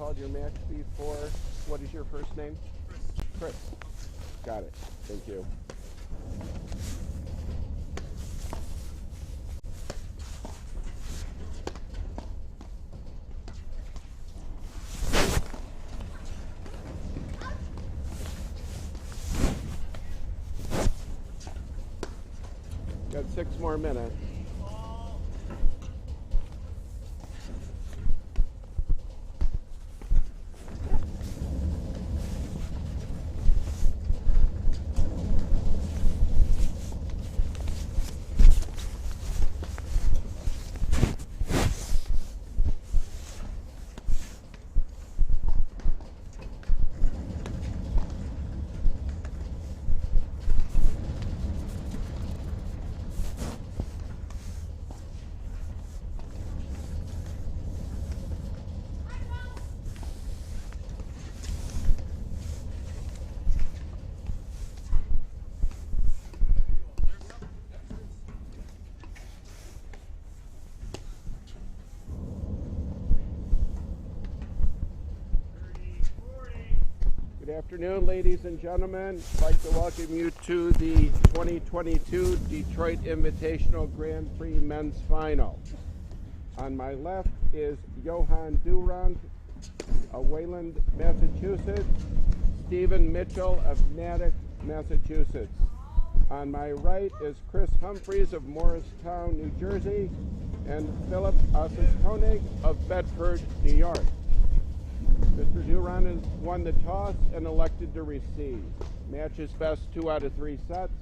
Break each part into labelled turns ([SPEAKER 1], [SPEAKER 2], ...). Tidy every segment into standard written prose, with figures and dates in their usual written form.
[SPEAKER 1] called your match before. What is your first name? Chris. Got it. Thank you. Got 6 more minutes. Good afternoon, ladies and gentlemen. I'd like to welcome you to the 2022 Detroit Invitational Grand Prix Men's Final. On my left is Johan Durand of Wayland, Massachusetts, Stephen Mitchell of Natick, Massachusetts. On my right is Chris Humphreys of Morristown, New Jersey, and Philip Ossis-Koenig of Bedford, New York. Mr. Durand has won the toss and elected to receive. Match is best 2 out of 3 sets.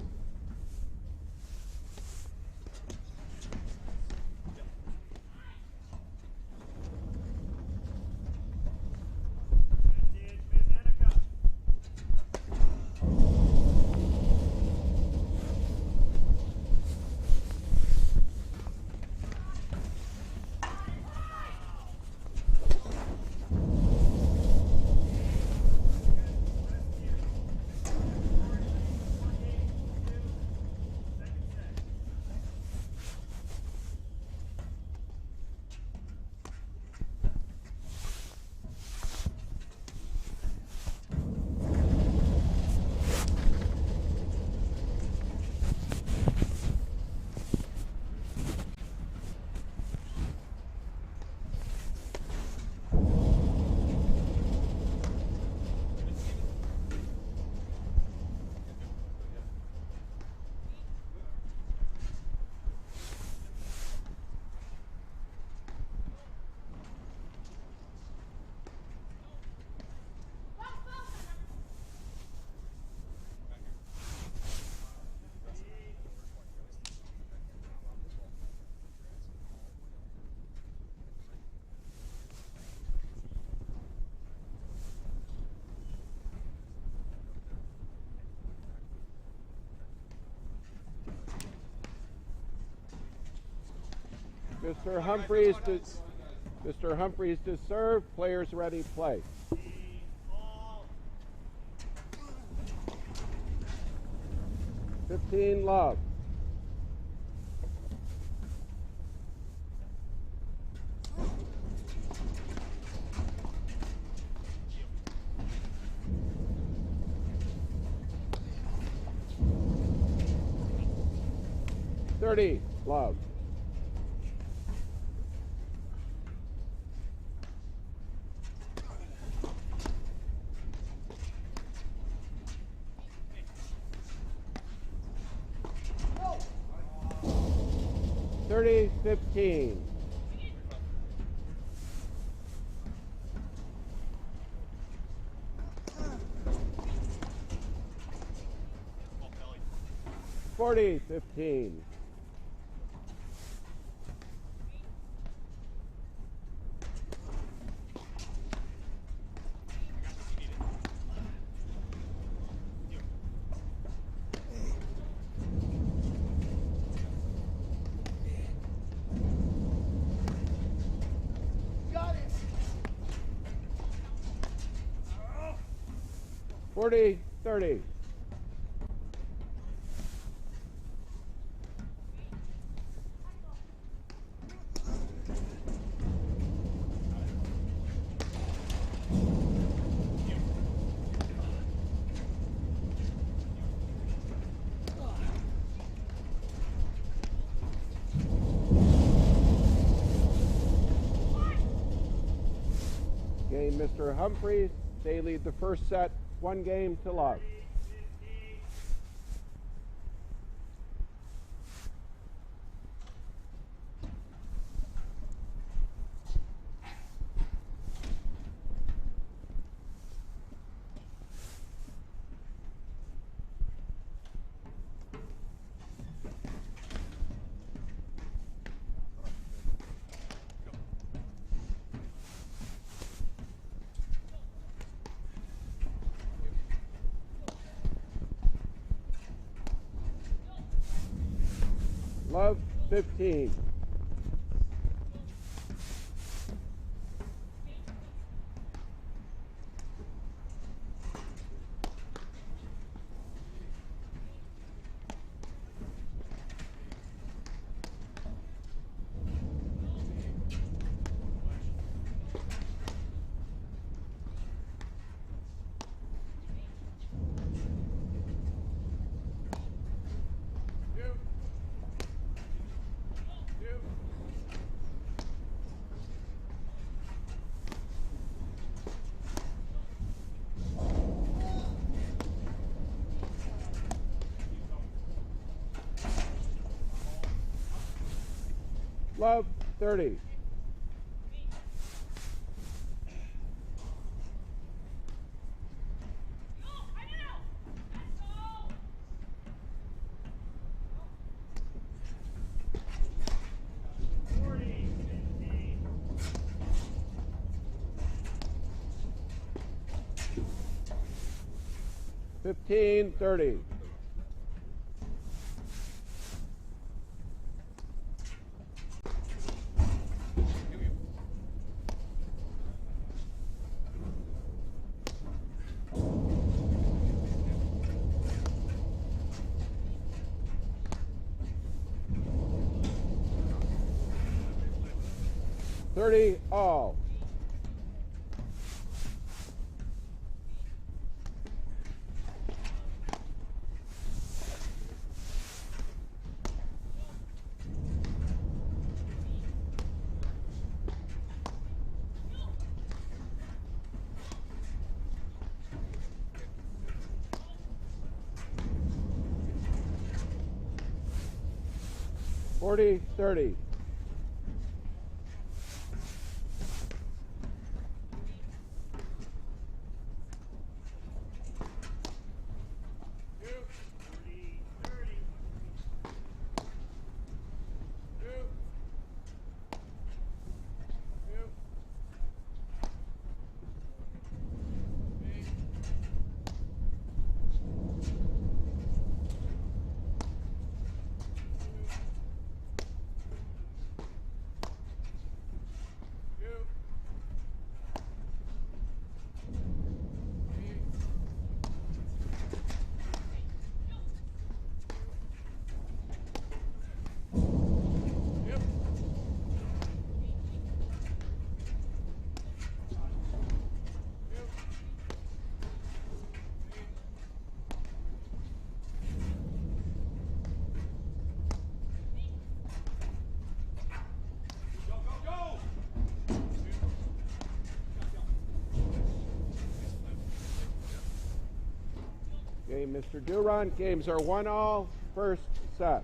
[SPEAKER 1] Mr. Humphreys to serve. Players ready, play. 15 love. $30 love. $30-15. $40-15. $40-30. Mr. Humphreys. They lead the first set, 1-0. Love, 15. Love, 30. Fifteen, 30. All. Forty, 30. Okay, Mr. Durant, games are 1-all, first set.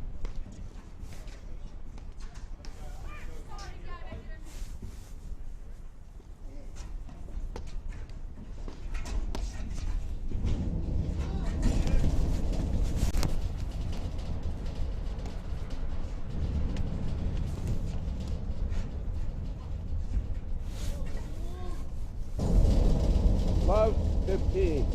[SPEAKER 1] Love, 15.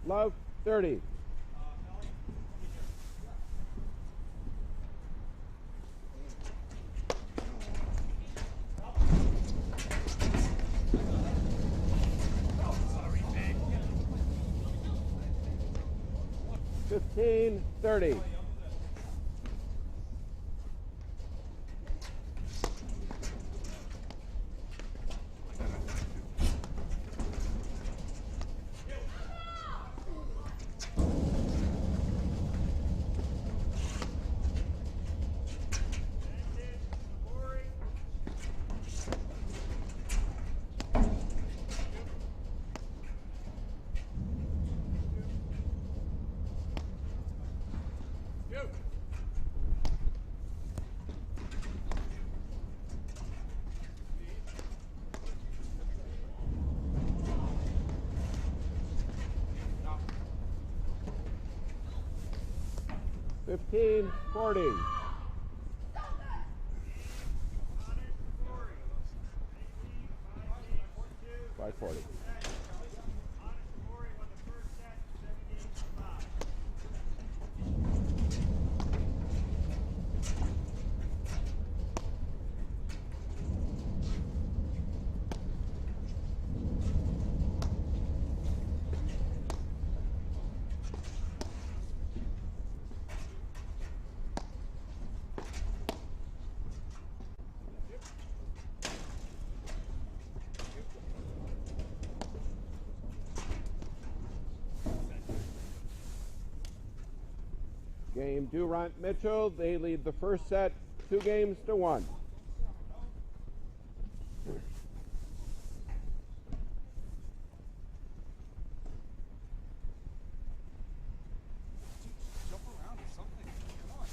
[SPEAKER 1] Love, 30. Fifteen, 30. 15-40. 540. Game Durant Mitchell. They lead the first set 2-1.
[SPEAKER 2] Jump around or something. Come on.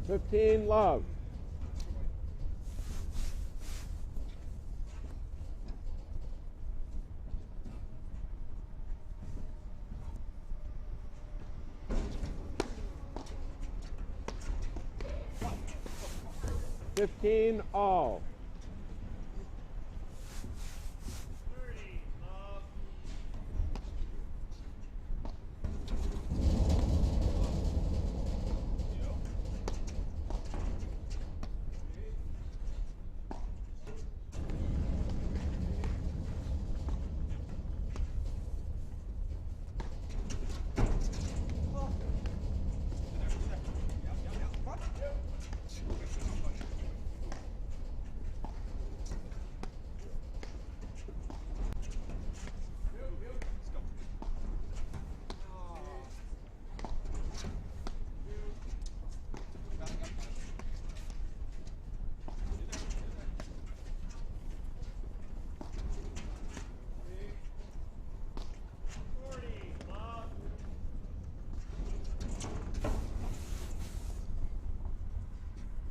[SPEAKER 1] 15 love. Fifteen all.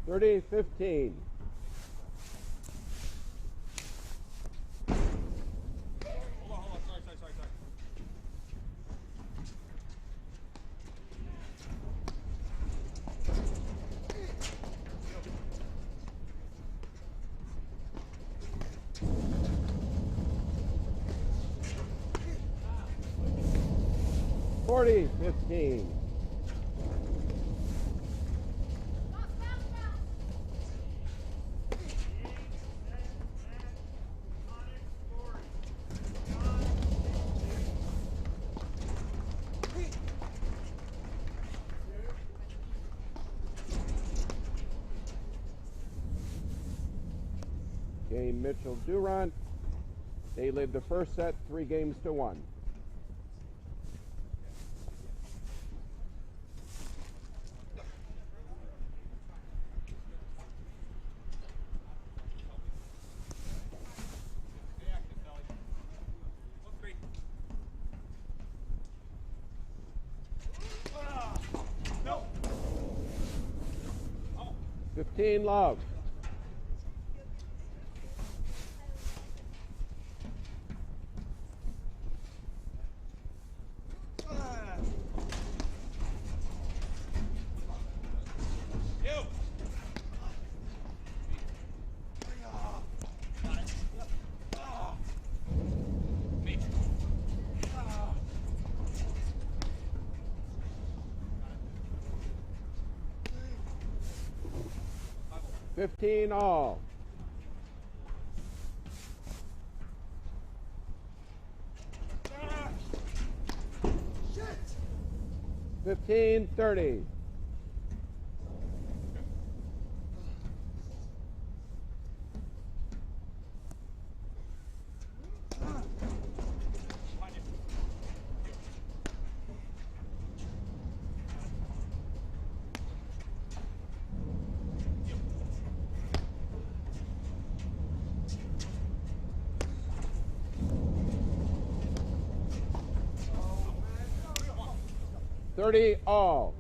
[SPEAKER 1] 30-15.
[SPEAKER 2] Hold on. Sorry.
[SPEAKER 1] 40-15. Game Mitchell Durant. They lead the first set 3-1.
[SPEAKER 2] No.
[SPEAKER 1] 15 love.
[SPEAKER 2] You.
[SPEAKER 1] 15 all. 15-30. All.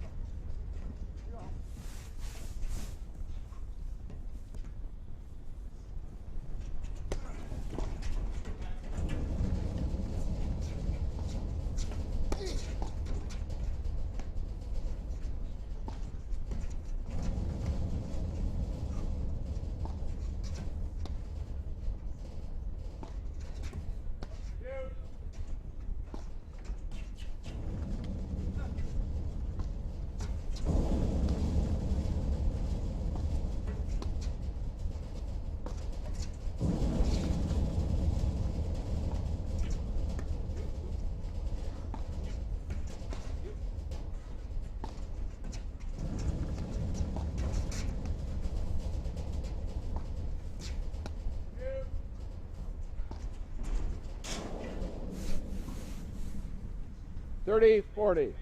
[SPEAKER 1] Thirty, 40.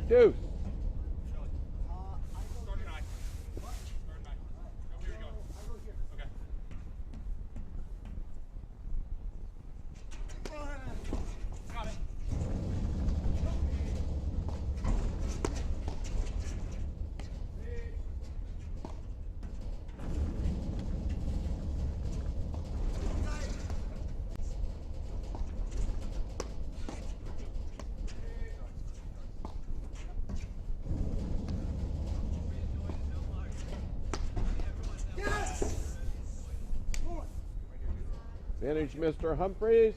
[SPEAKER 1] Deuce. Advantage, Mr. Humphreys.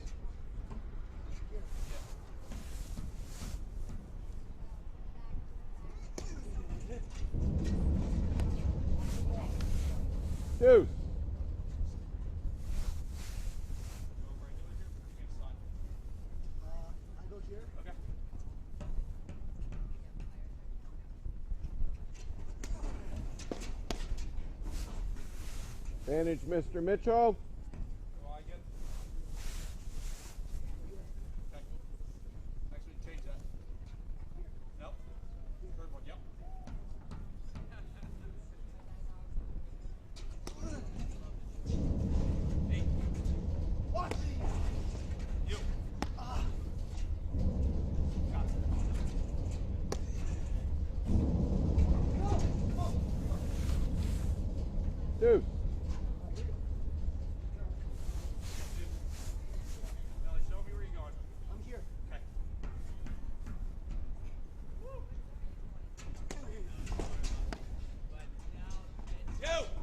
[SPEAKER 1] Deuce. Advantage, Mr. Mitchell. Deuce.
[SPEAKER 2] Show me where you're going. I'm here. Okay. You.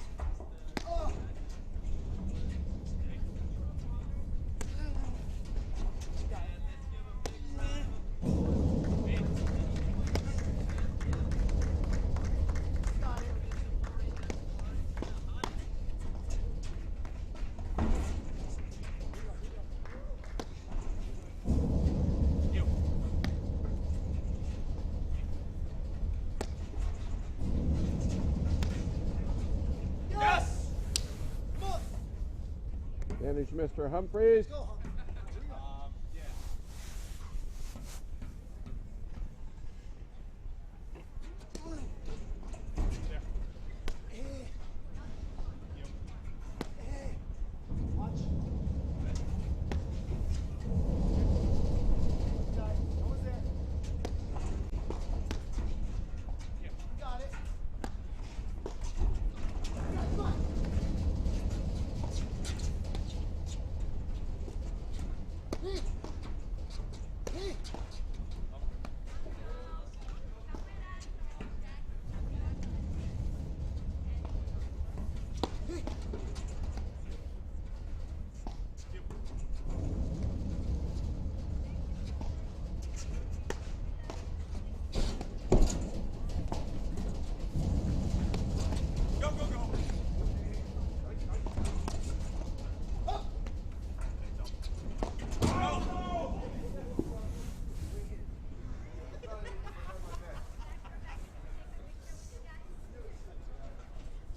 [SPEAKER 1] Advantage, Mr. Humphreys.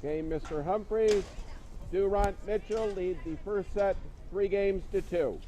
[SPEAKER 1] Okay, Mr. Humphreys, Durant Mitchell lead the first set 3-2.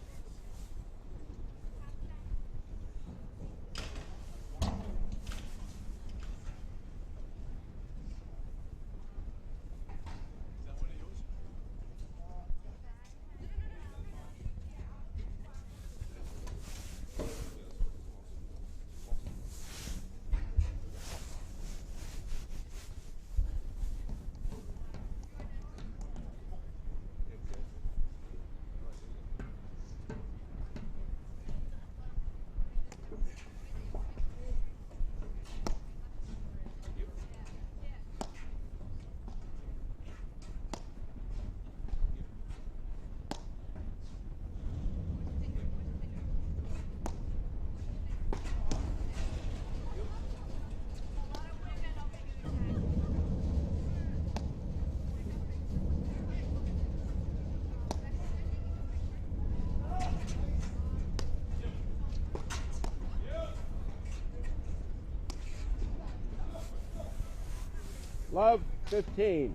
[SPEAKER 1] Love 15.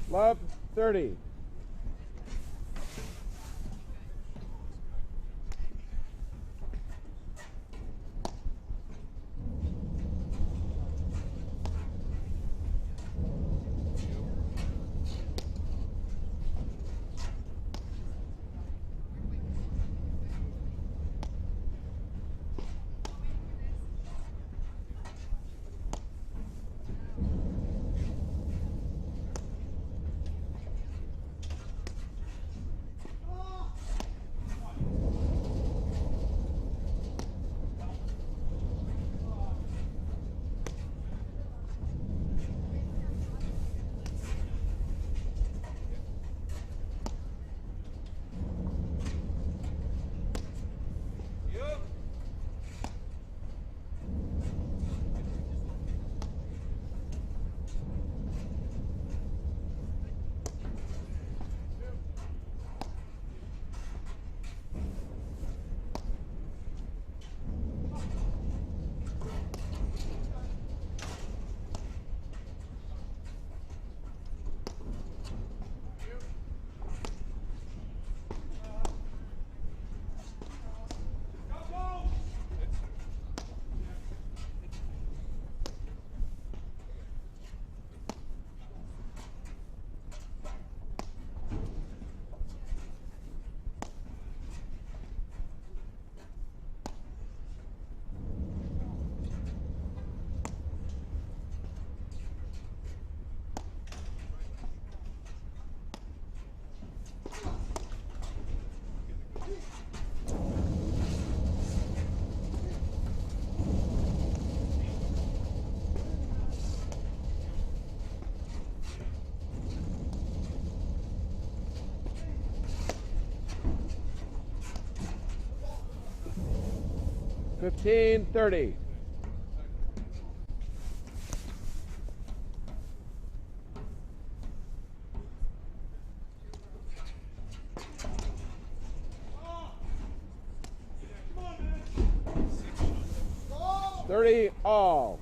[SPEAKER 1] Love 30. Fifteen 30. All.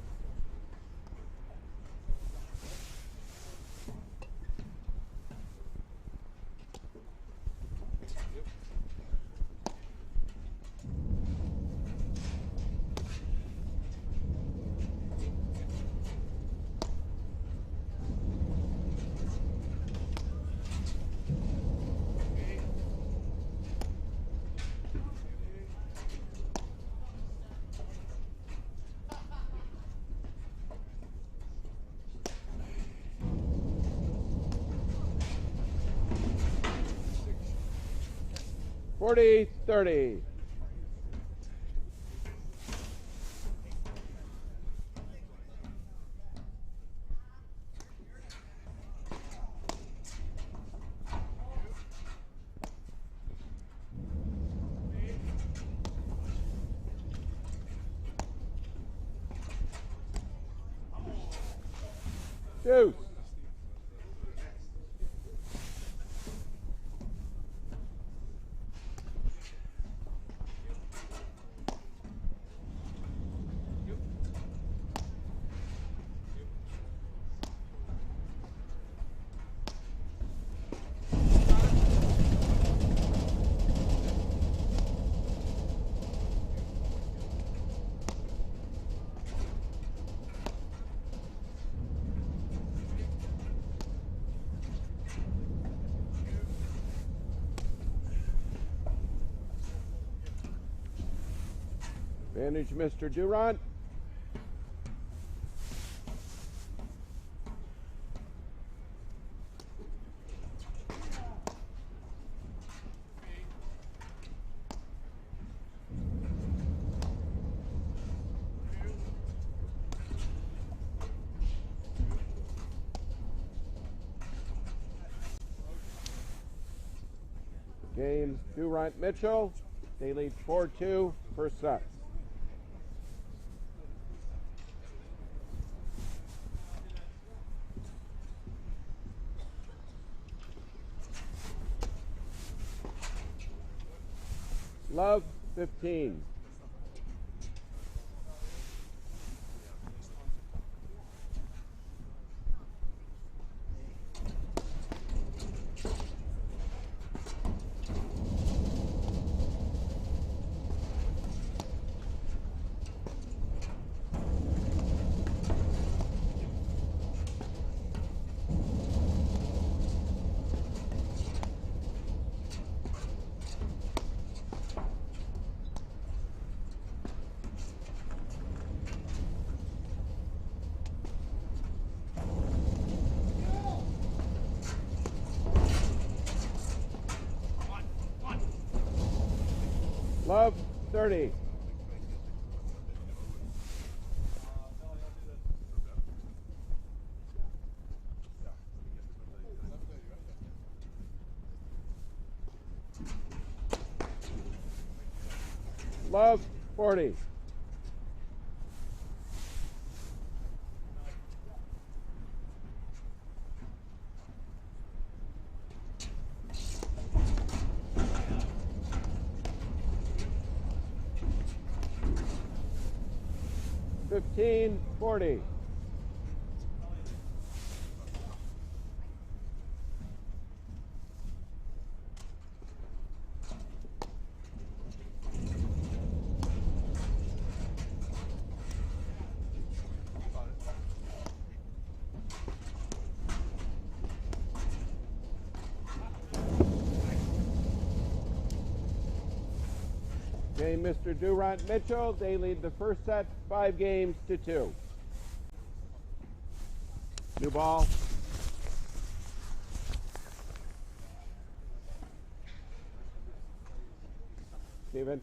[SPEAKER 1] Forty 30. Deuce. Advantage, Mr. Durant. Game, Durant Mitchell. They lead 4-2, first set. Love, 15. Love, 30. Love, 40. Fifteen, 40. Okay, Mr. Durant Mitchell, they lead the first set 5-2. New ball. Steven.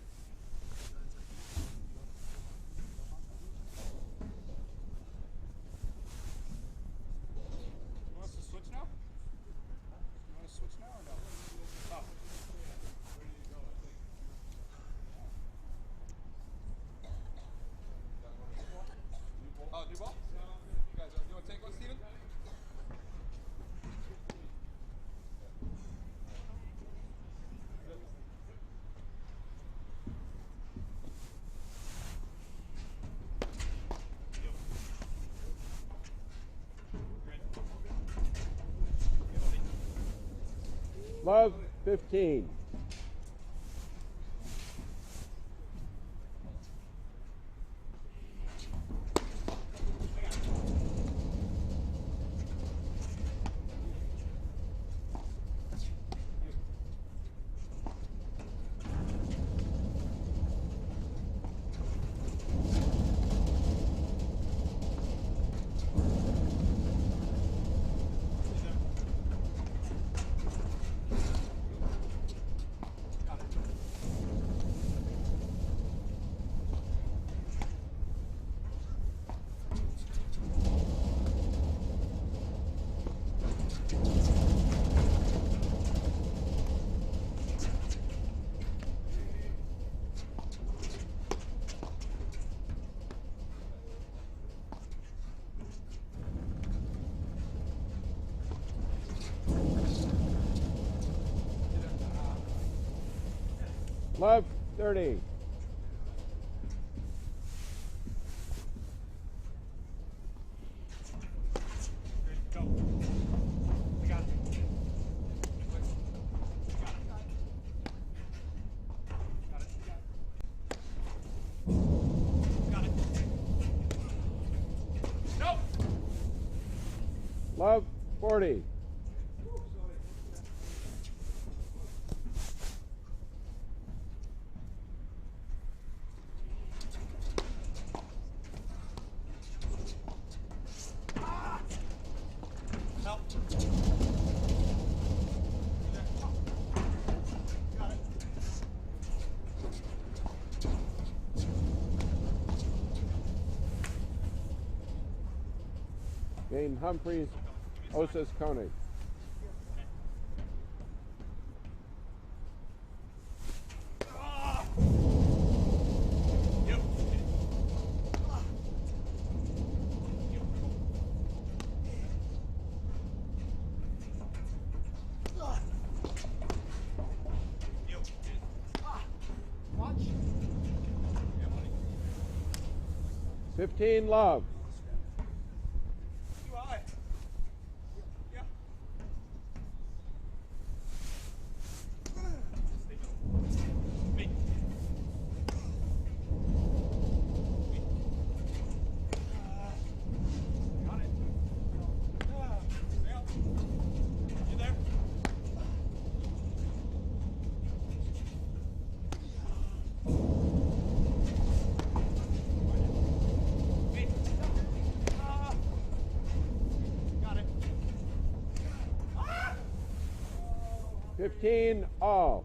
[SPEAKER 2] You want us to switch now? You want to switch now or no? Oh. Oh, new ball? You guys, you want to take one, Steven?
[SPEAKER 1] Love, 15. Love, 30.
[SPEAKER 2] Go. I got it. Got it. No.
[SPEAKER 1] Love, 40.
[SPEAKER 2] Help. Got it.
[SPEAKER 1] Game Humphreys, Osis Koenig.
[SPEAKER 2] Yep.
[SPEAKER 1] 15, Love.
[SPEAKER 2] Yeah. Me. Got it. Stay up. You there? Me. Got it.
[SPEAKER 1] 15, all.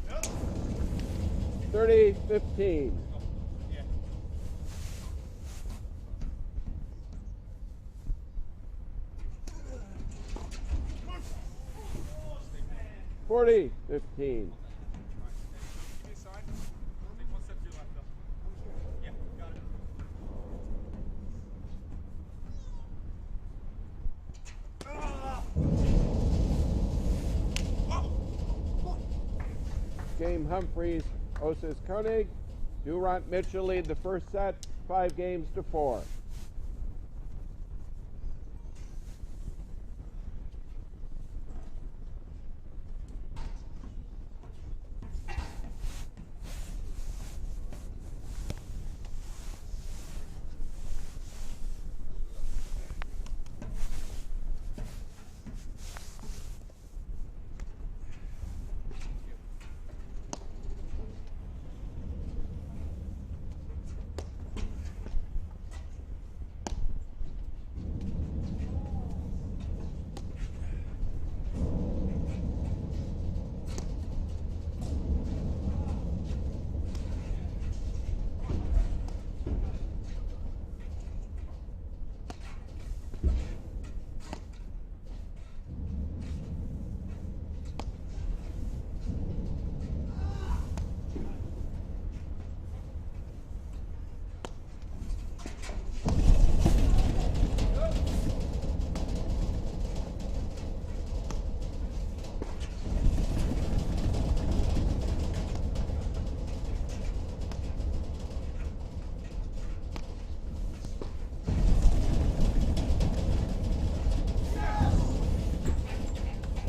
[SPEAKER 2] Yep.
[SPEAKER 1] 30, 15.
[SPEAKER 2] Yeah.
[SPEAKER 1] 40, 15.
[SPEAKER 2] Give me a sign. Take one step to your left, though. Yeah, got it.
[SPEAKER 1] Game Humphreys, Osis Koenig. Durant Mitchell lead the first set, 5-4.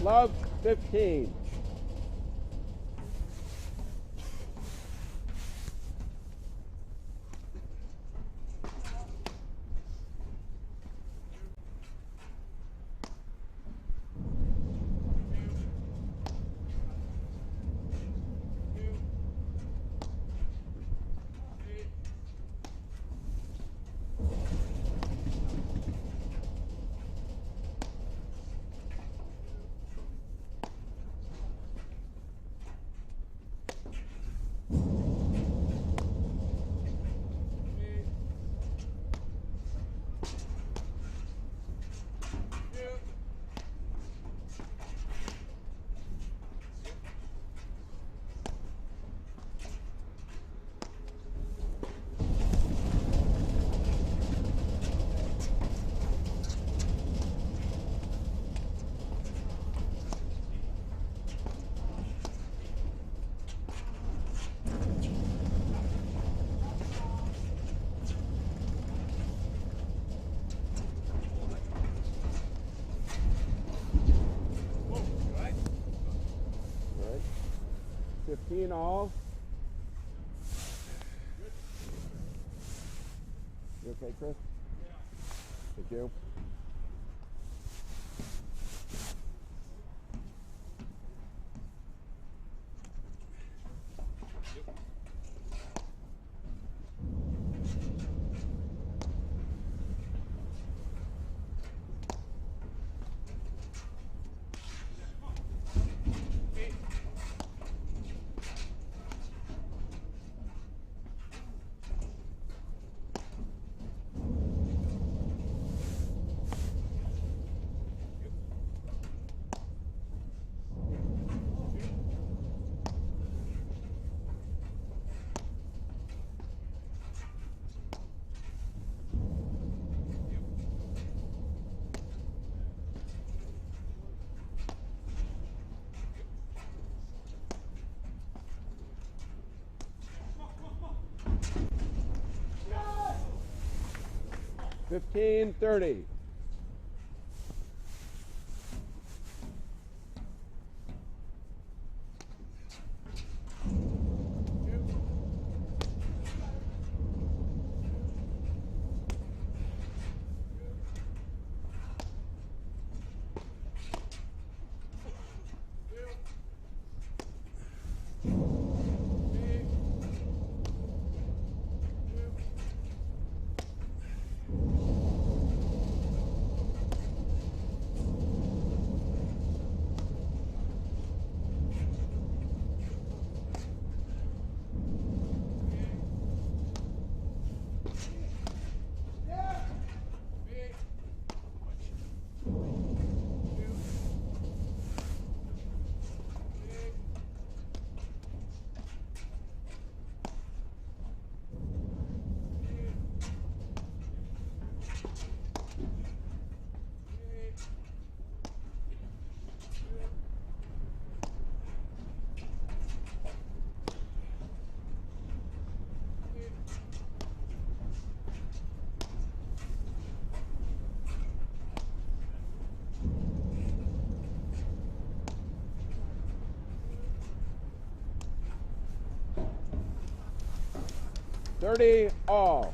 [SPEAKER 1] Love, 15. 15 all. You okay, Chris? Thank you. Fifteen 30. Thirty all.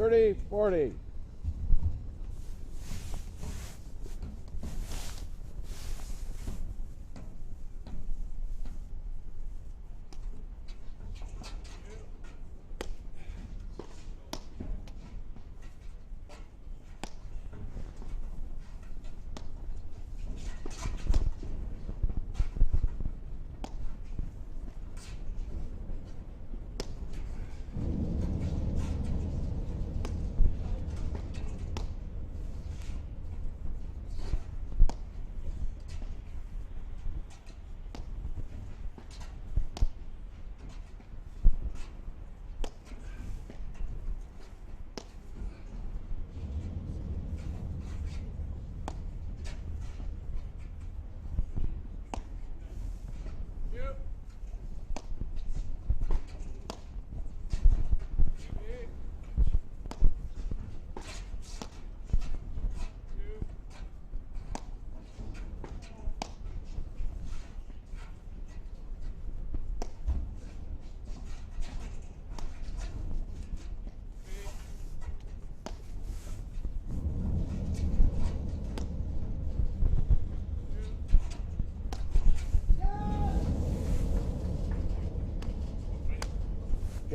[SPEAKER 1] Thirty 40.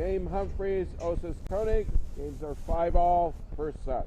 [SPEAKER 1] Game Humphreys, Osis Koenig. Games are 5-all, first set.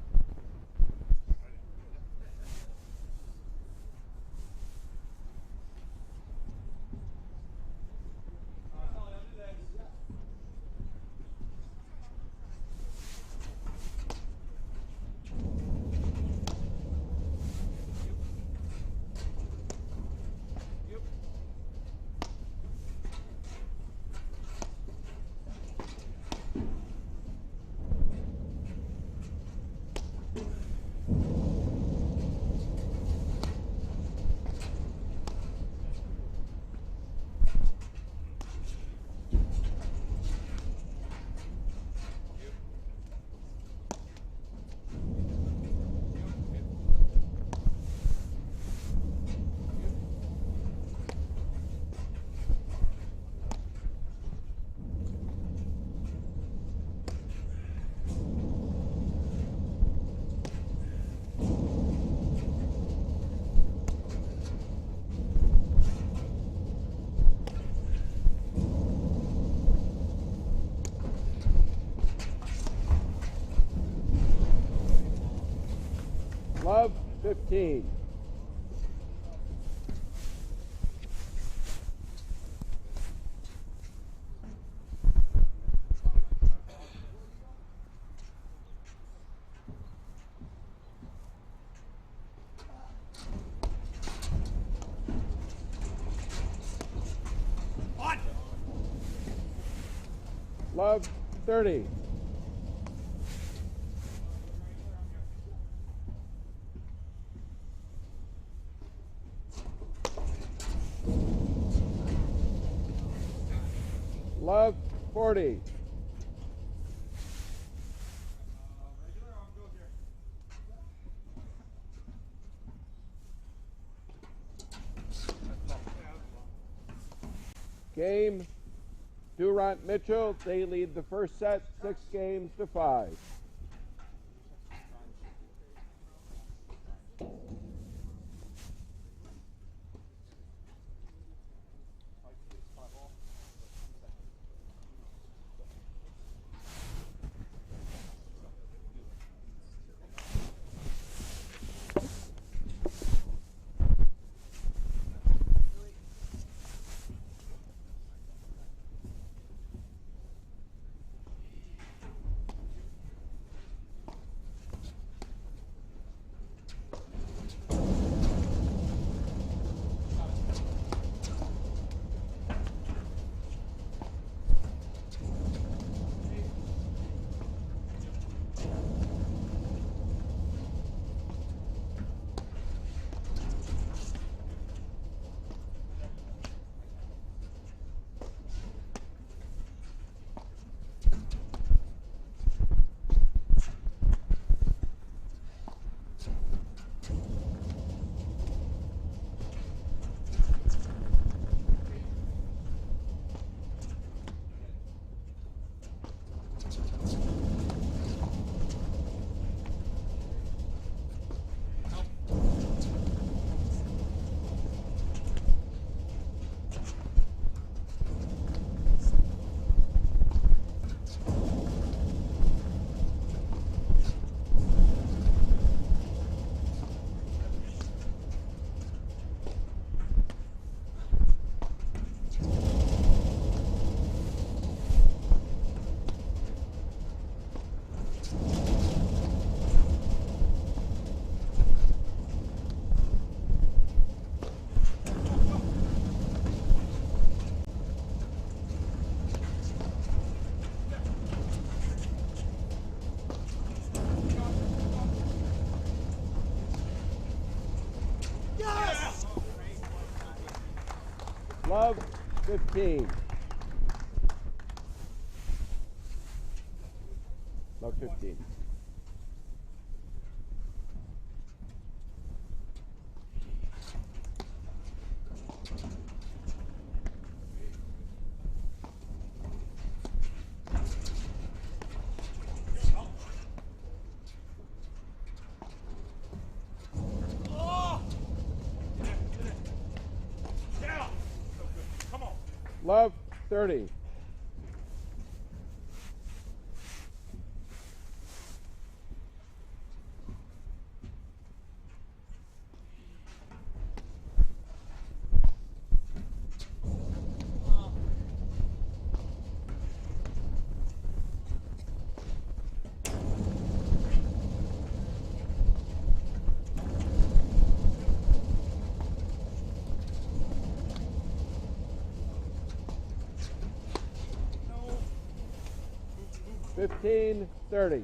[SPEAKER 1] Love, 15. Love, 30. Love, 40. Game, Durant Mitchell. They lead the first set, 6-5. Love, 15. Love, 15. Love, 30. 15-30.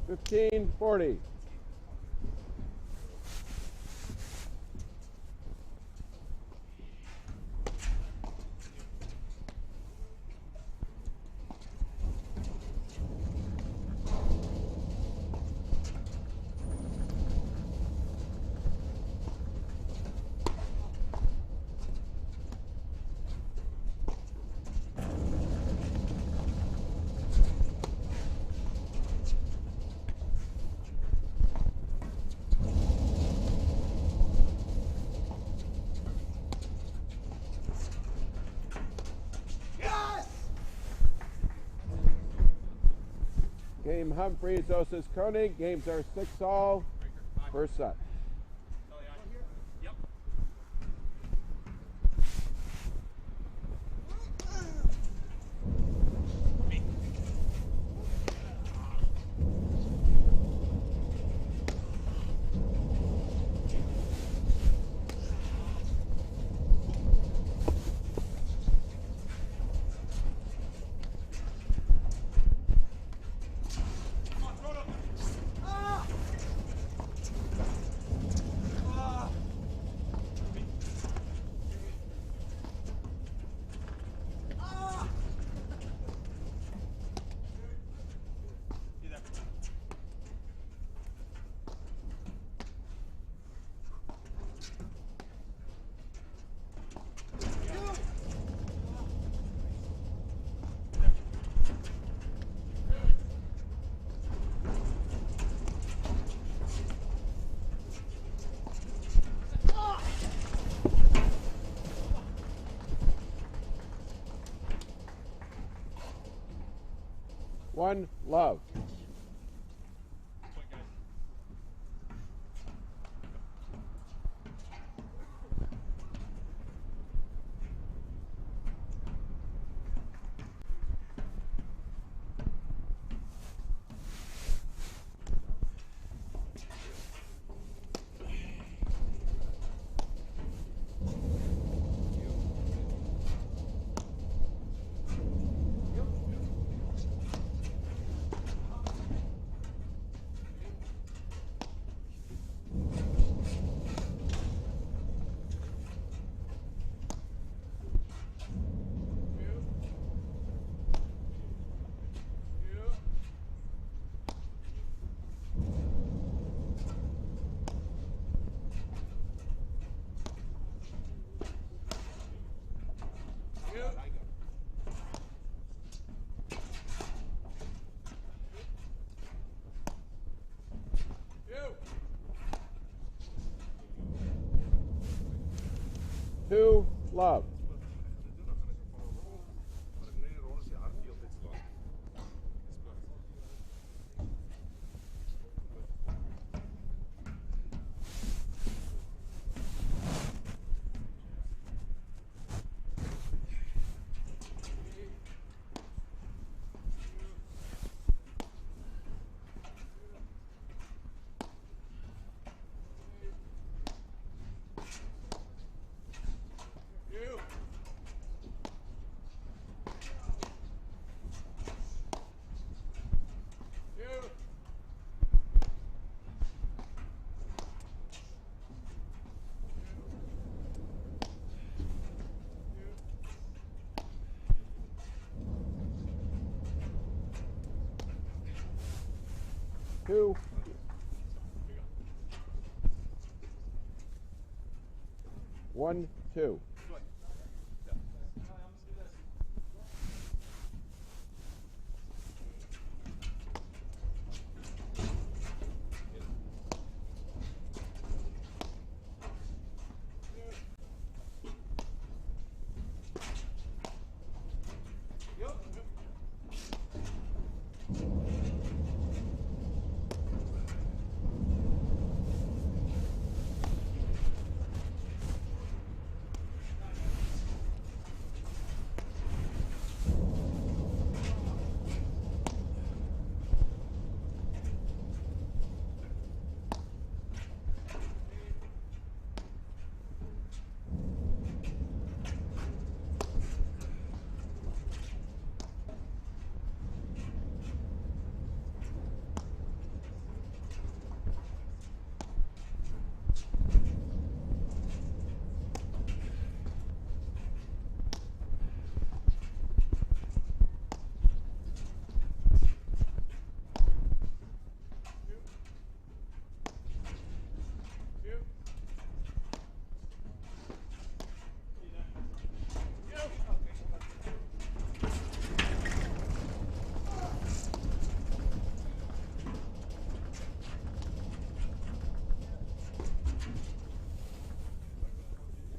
[SPEAKER 1] Fifteen 40. Game Humphreys, Osas Koenig. Games are 6-all. First set.
[SPEAKER 2] Yep.
[SPEAKER 1] One love. Two love. Two. One, two.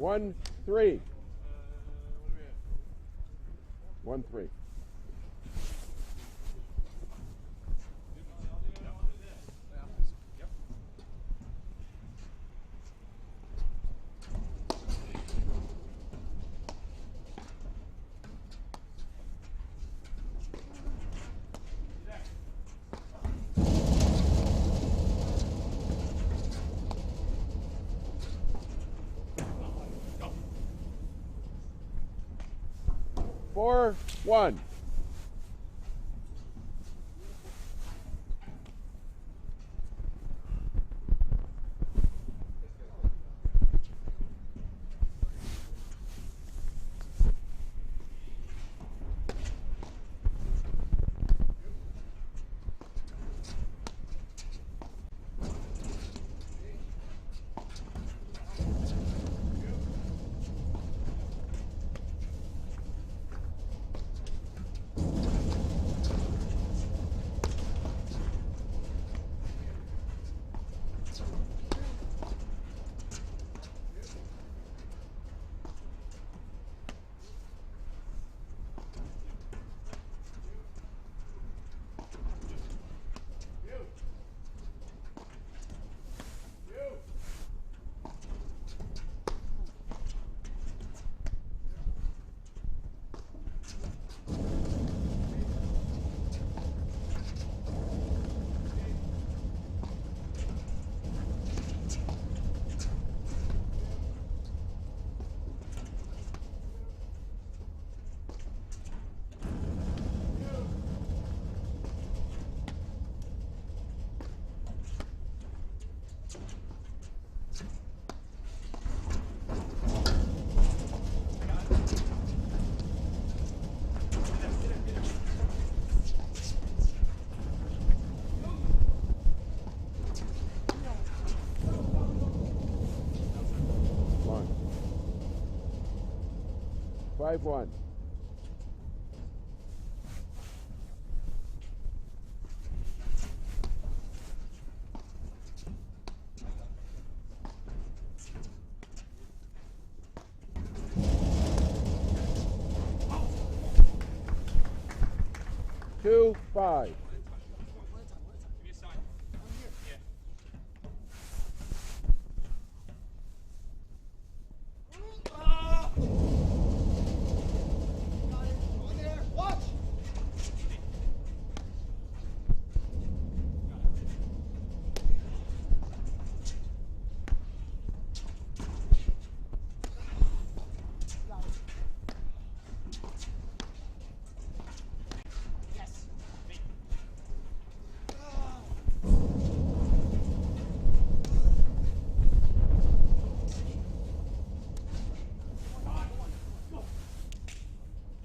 [SPEAKER 1] 1-3.
[SPEAKER 2] What are we at?
[SPEAKER 1] 1-3.
[SPEAKER 2] Yep.
[SPEAKER 1] 4-1. One. 5-1. Two, 5.
[SPEAKER 2] Give me a sign. Yeah.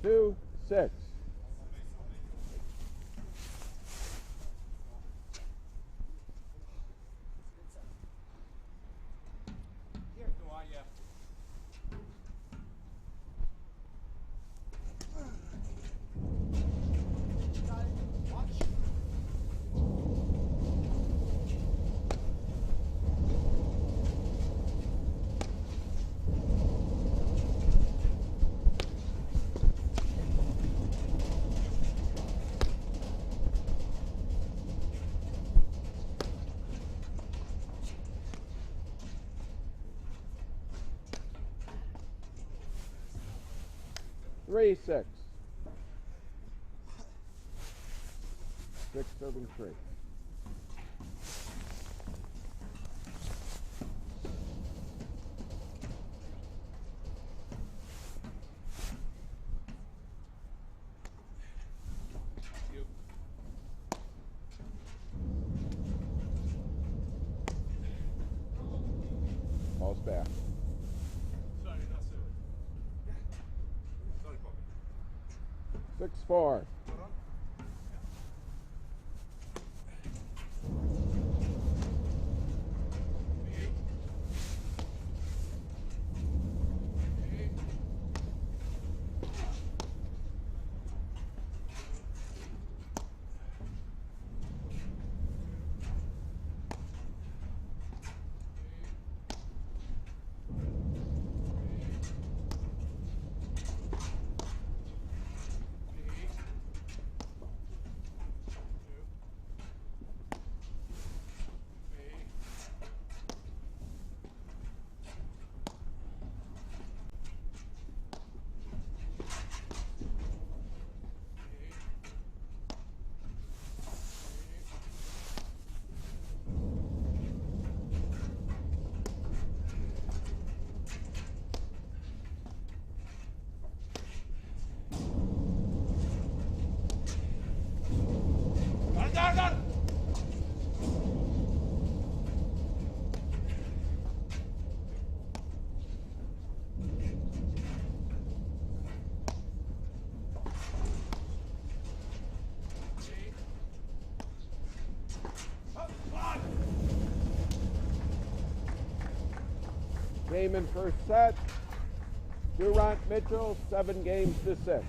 [SPEAKER 1] Two, 6.
[SPEAKER 2] Go on, yeah.
[SPEAKER 1] Three, 6. 6-7-3.
[SPEAKER 2] You.
[SPEAKER 1] Ball's back.
[SPEAKER 2] Sorry, that's it. Sorry, Bobby.
[SPEAKER 1] 6-4.
[SPEAKER 2] Hold on.
[SPEAKER 1] Game in first set. Durant Mitchell, 7-6.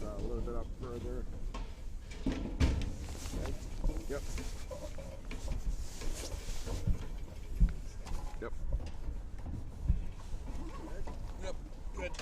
[SPEAKER 1] A little bit up further. Okay. Yep. Yep. Yep. Good.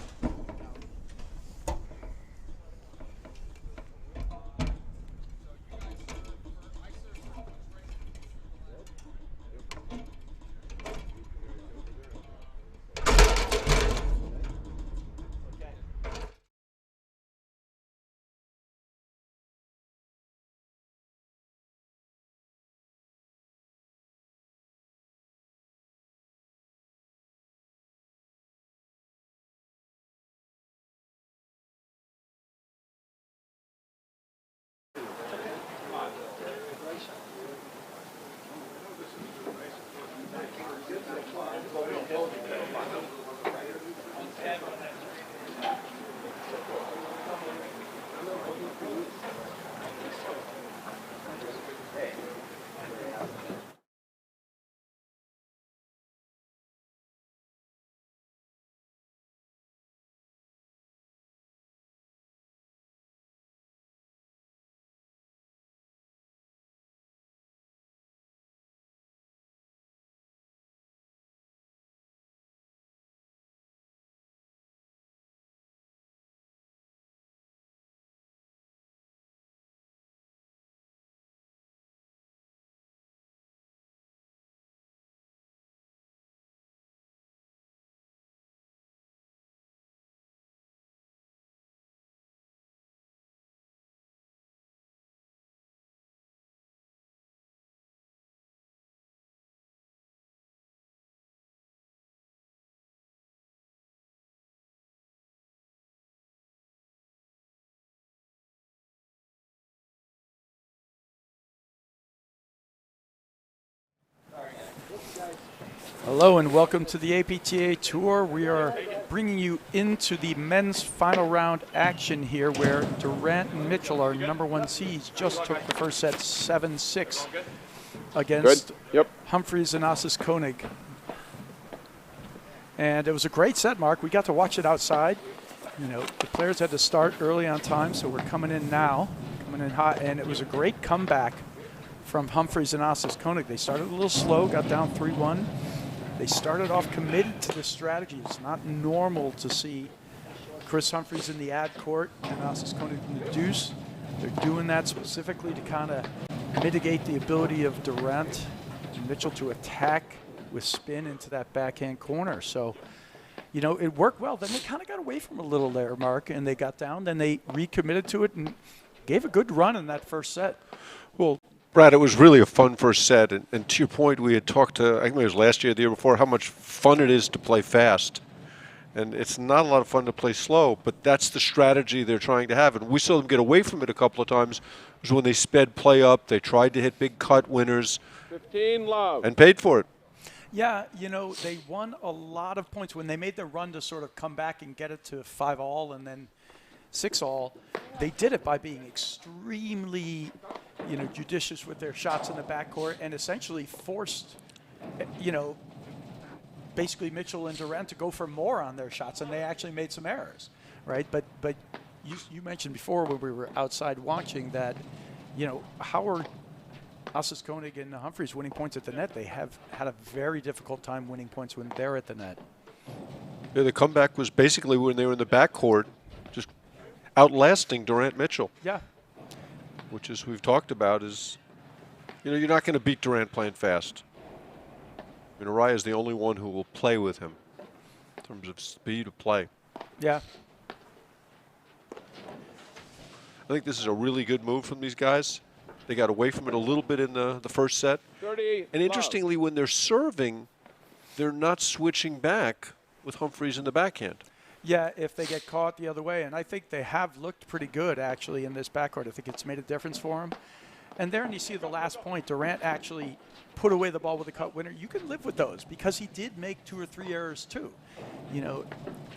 [SPEAKER 3] Hello and welcome to the APTA Tour. We are bringing you into the men's final round action here where Durant and Mitchell, our #1 seeds, just took the first set 7-6 against Humphreys and Assis Koenig. And it was a great set, Mark. We got to watch it outside. You know, the players had to start early on time, so we're coming in now, coming in hot, and it was a great comeback from Humphreys and Assis Koenig. They started a little slow, got down 3-1. They started off committed to this strategy. It's not normal to see Chris Humphreys in the ad court and Assis Koenig in the deuce. They're doing that specifically to kind of mitigate the ability of Durant and Mitchell to attack with spin into that backhand corner. So, you know, it worked well. Then they kind of got away from a little there, Mark, and they got down. Then they recommitted to it and gave a good run in that first set.
[SPEAKER 4] Well, Brad, it was really a fun first set. And to your point, we had talked to, I think it was last year, the year before, how much fun it is to play fast. And it's not a lot of fun to play slow, but that's the strategy they're trying to have. And we saw them get away from it a couple of times. It was when they sped play up. They tried to hit big cut winners.
[SPEAKER 1] 15 love.
[SPEAKER 4] And paid for it.
[SPEAKER 3] Yeah, you know, they won a lot of points when they made the run to sort of come back and get it to 5-all and then 6-all. They did it by being extremely, you know, judicious with their shots in the backcourt and essentially forced, you know, basically Mitchell and Durant to go for more on their shots, and they actually made some errors, right? But you mentioned before when we were outside watching that, you know, Howard, Assis Koenig and Humphreys winning points at the net, they have had a very difficult time winning points when they're at the net.
[SPEAKER 4] Yeah, the comeback was basically when they were in the backcourt, just outlasting Durant Mitchell.
[SPEAKER 3] Yeah.
[SPEAKER 4] Which, as we've talked about, is, you know, you're not going to beat Durant playing fast. I mean, Araya is the only one who will play with him in terms of speed of play.
[SPEAKER 3] Yeah.
[SPEAKER 4] I think this is a really good move from these guys. They got away from it a little bit in the first set.
[SPEAKER 1] 30.
[SPEAKER 4] And interestingly, when they're serving, they're not switching back with Humphries in the backhand.
[SPEAKER 3] Yeah, if they get caught the other way. And I think they have looked pretty good, actually, in this backcourt. I think it's made a difference for them. And there, and you see the last point, Durant actually put away the ball with a cut winner. You can live with those because he did make 2 or 3 errors, too. You know,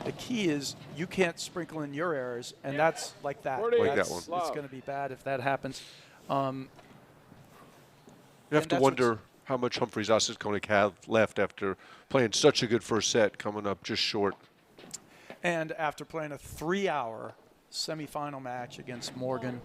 [SPEAKER 3] the key is you can't sprinkle in your errors, and that's like that.
[SPEAKER 4] Like that one.
[SPEAKER 3] It's going to be bad if that happens.
[SPEAKER 4] You have to wonder how much Humphries Osisconek have left after playing such a good first set, coming up just short.
[SPEAKER 3] And after playing a 3-hour semifinal match against Morgan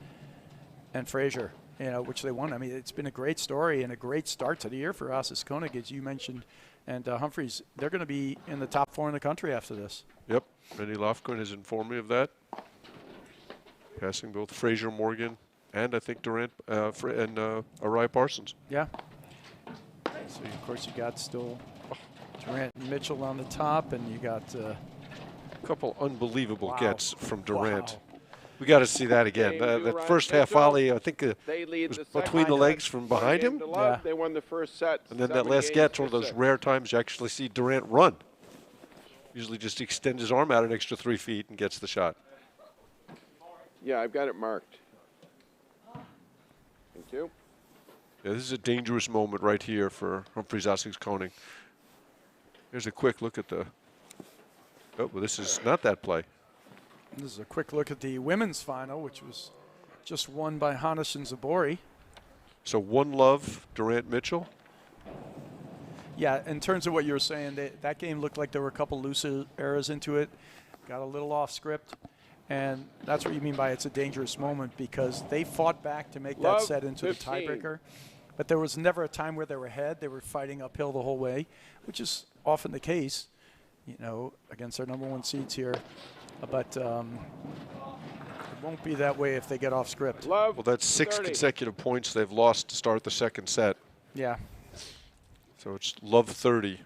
[SPEAKER 3] and Frazier, you know, which they won. I mean, it's been a great story and a great start to the year for Osisconek, as you mentioned. And Humphries, they're going to be in the top 4 in the country after this.
[SPEAKER 4] Yep, Randy Lofgren has informed me of that. Passing both Frazier, Morgan, and I think Durant and Araya Parsons.
[SPEAKER 3] Yeah. So, of course, you got still Durant and Mitchell on the top, and you got
[SPEAKER 4] a couple unbelievable
[SPEAKER 3] wow.
[SPEAKER 4] gets from Durant.
[SPEAKER 3] Wow.
[SPEAKER 4] We got to see that again. That first half volley, I think it was between the legs from behind him.
[SPEAKER 3] Yeah.
[SPEAKER 1] They won the first set.
[SPEAKER 4] And then that last get's one of those rare times you actually see Durant run. Usually just extends his arm out an extra 3 feet and gets the shot.
[SPEAKER 1] Yeah, I've got it marked. Thank you.
[SPEAKER 4] Yeah, this is a dangerous moment right here for Humphries Osisconek. Here's a quick look at the. Oh, well, this is not that play.
[SPEAKER 3] This is a quick look at the women's final, which was just won by Hanish and Zabori.
[SPEAKER 4] So 1-love, Durant Mitchell.
[SPEAKER 3] Yeah, in terms of what you were saying, that game looked like there were a couple loose errors into it. Got a little off script. And that's what you mean by it's a dangerous moment, because they fought back to make that set into 15. The tiebreaker. But there was never a time where they were ahead. They were fighting uphill the whole way, which is often the case, you know, against their #1 seeds here. But it won't be that way if they get off script.
[SPEAKER 4] Well, that's 6 consecutive points they've lost to start the second set.
[SPEAKER 3] Yeah.
[SPEAKER 4] So it's love 30.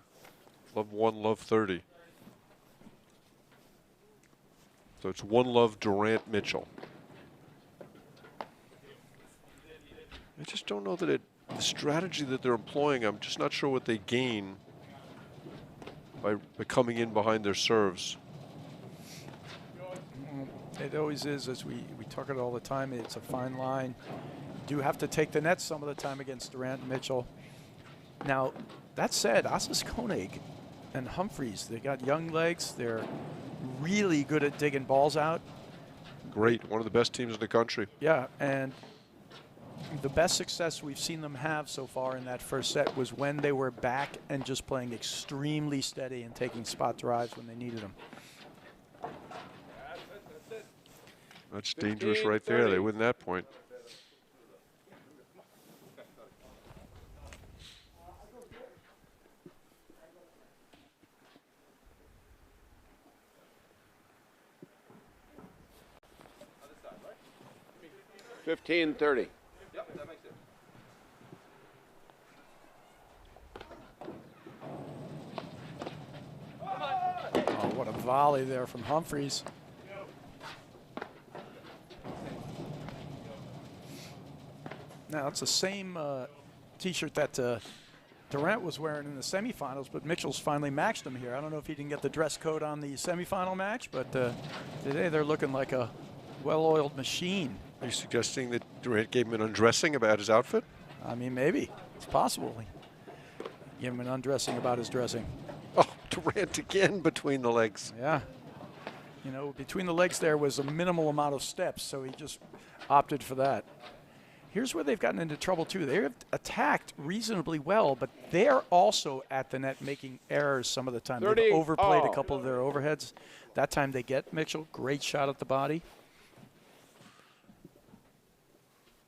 [SPEAKER 4] Love 1, love 30. So it's 1-love Durant Mitchell. I just don't know that the strategy that they're employing, I'm just not sure what they gain by coming in behind their serves.
[SPEAKER 3] It always is, as we talk about all the time, it's a fine line. You do have to take the net some of the time against Durant and Mitchell. Now, that said, Osisconek and Humphries, they got young legs. They're really good at digging balls out.
[SPEAKER 4] Great, one of the best teams in the country.
[SPEAKER 3] Yeah, and the best success we've seen them have so far in that first set was when they were back and just playing extremely steady and taking spot drives when they needed them.
[SPEAKER 4] That's dangerous right there. They win that point.
[SPEAKER 1] Right? 15-30.
[SPEAKER 2] Yep, that makes it.
[SPEAKER 3] Oh, what a volley there from Humphries. Now, it's the same T-shirt that Durant was wearing in the semifinals, but Mitchell's finally matched him here. I don't know if he didn't get the dress code on the semifinal match, but today they're looking like a well-oiled machine.
[SPEAKER 4] Are you suggesting that Durant gave him an undressing about his outfit?
[SPEAKER 3] I mean, maybe. It's possible. Give him an undressing about his dressing.
[SPEAKER 4] Oh, Durant again between the legs.
[SPEAKER 3] Yeah. You know, between the legs there was a minimal amount of steps, so he just opted for that. Here's where they've gotten into trouble, too. They've attacked reasonably well, but they're also at the net making errors some of the time. They've overplayed a couple of their overheads. That time they get Mitchell. Great shot at the body.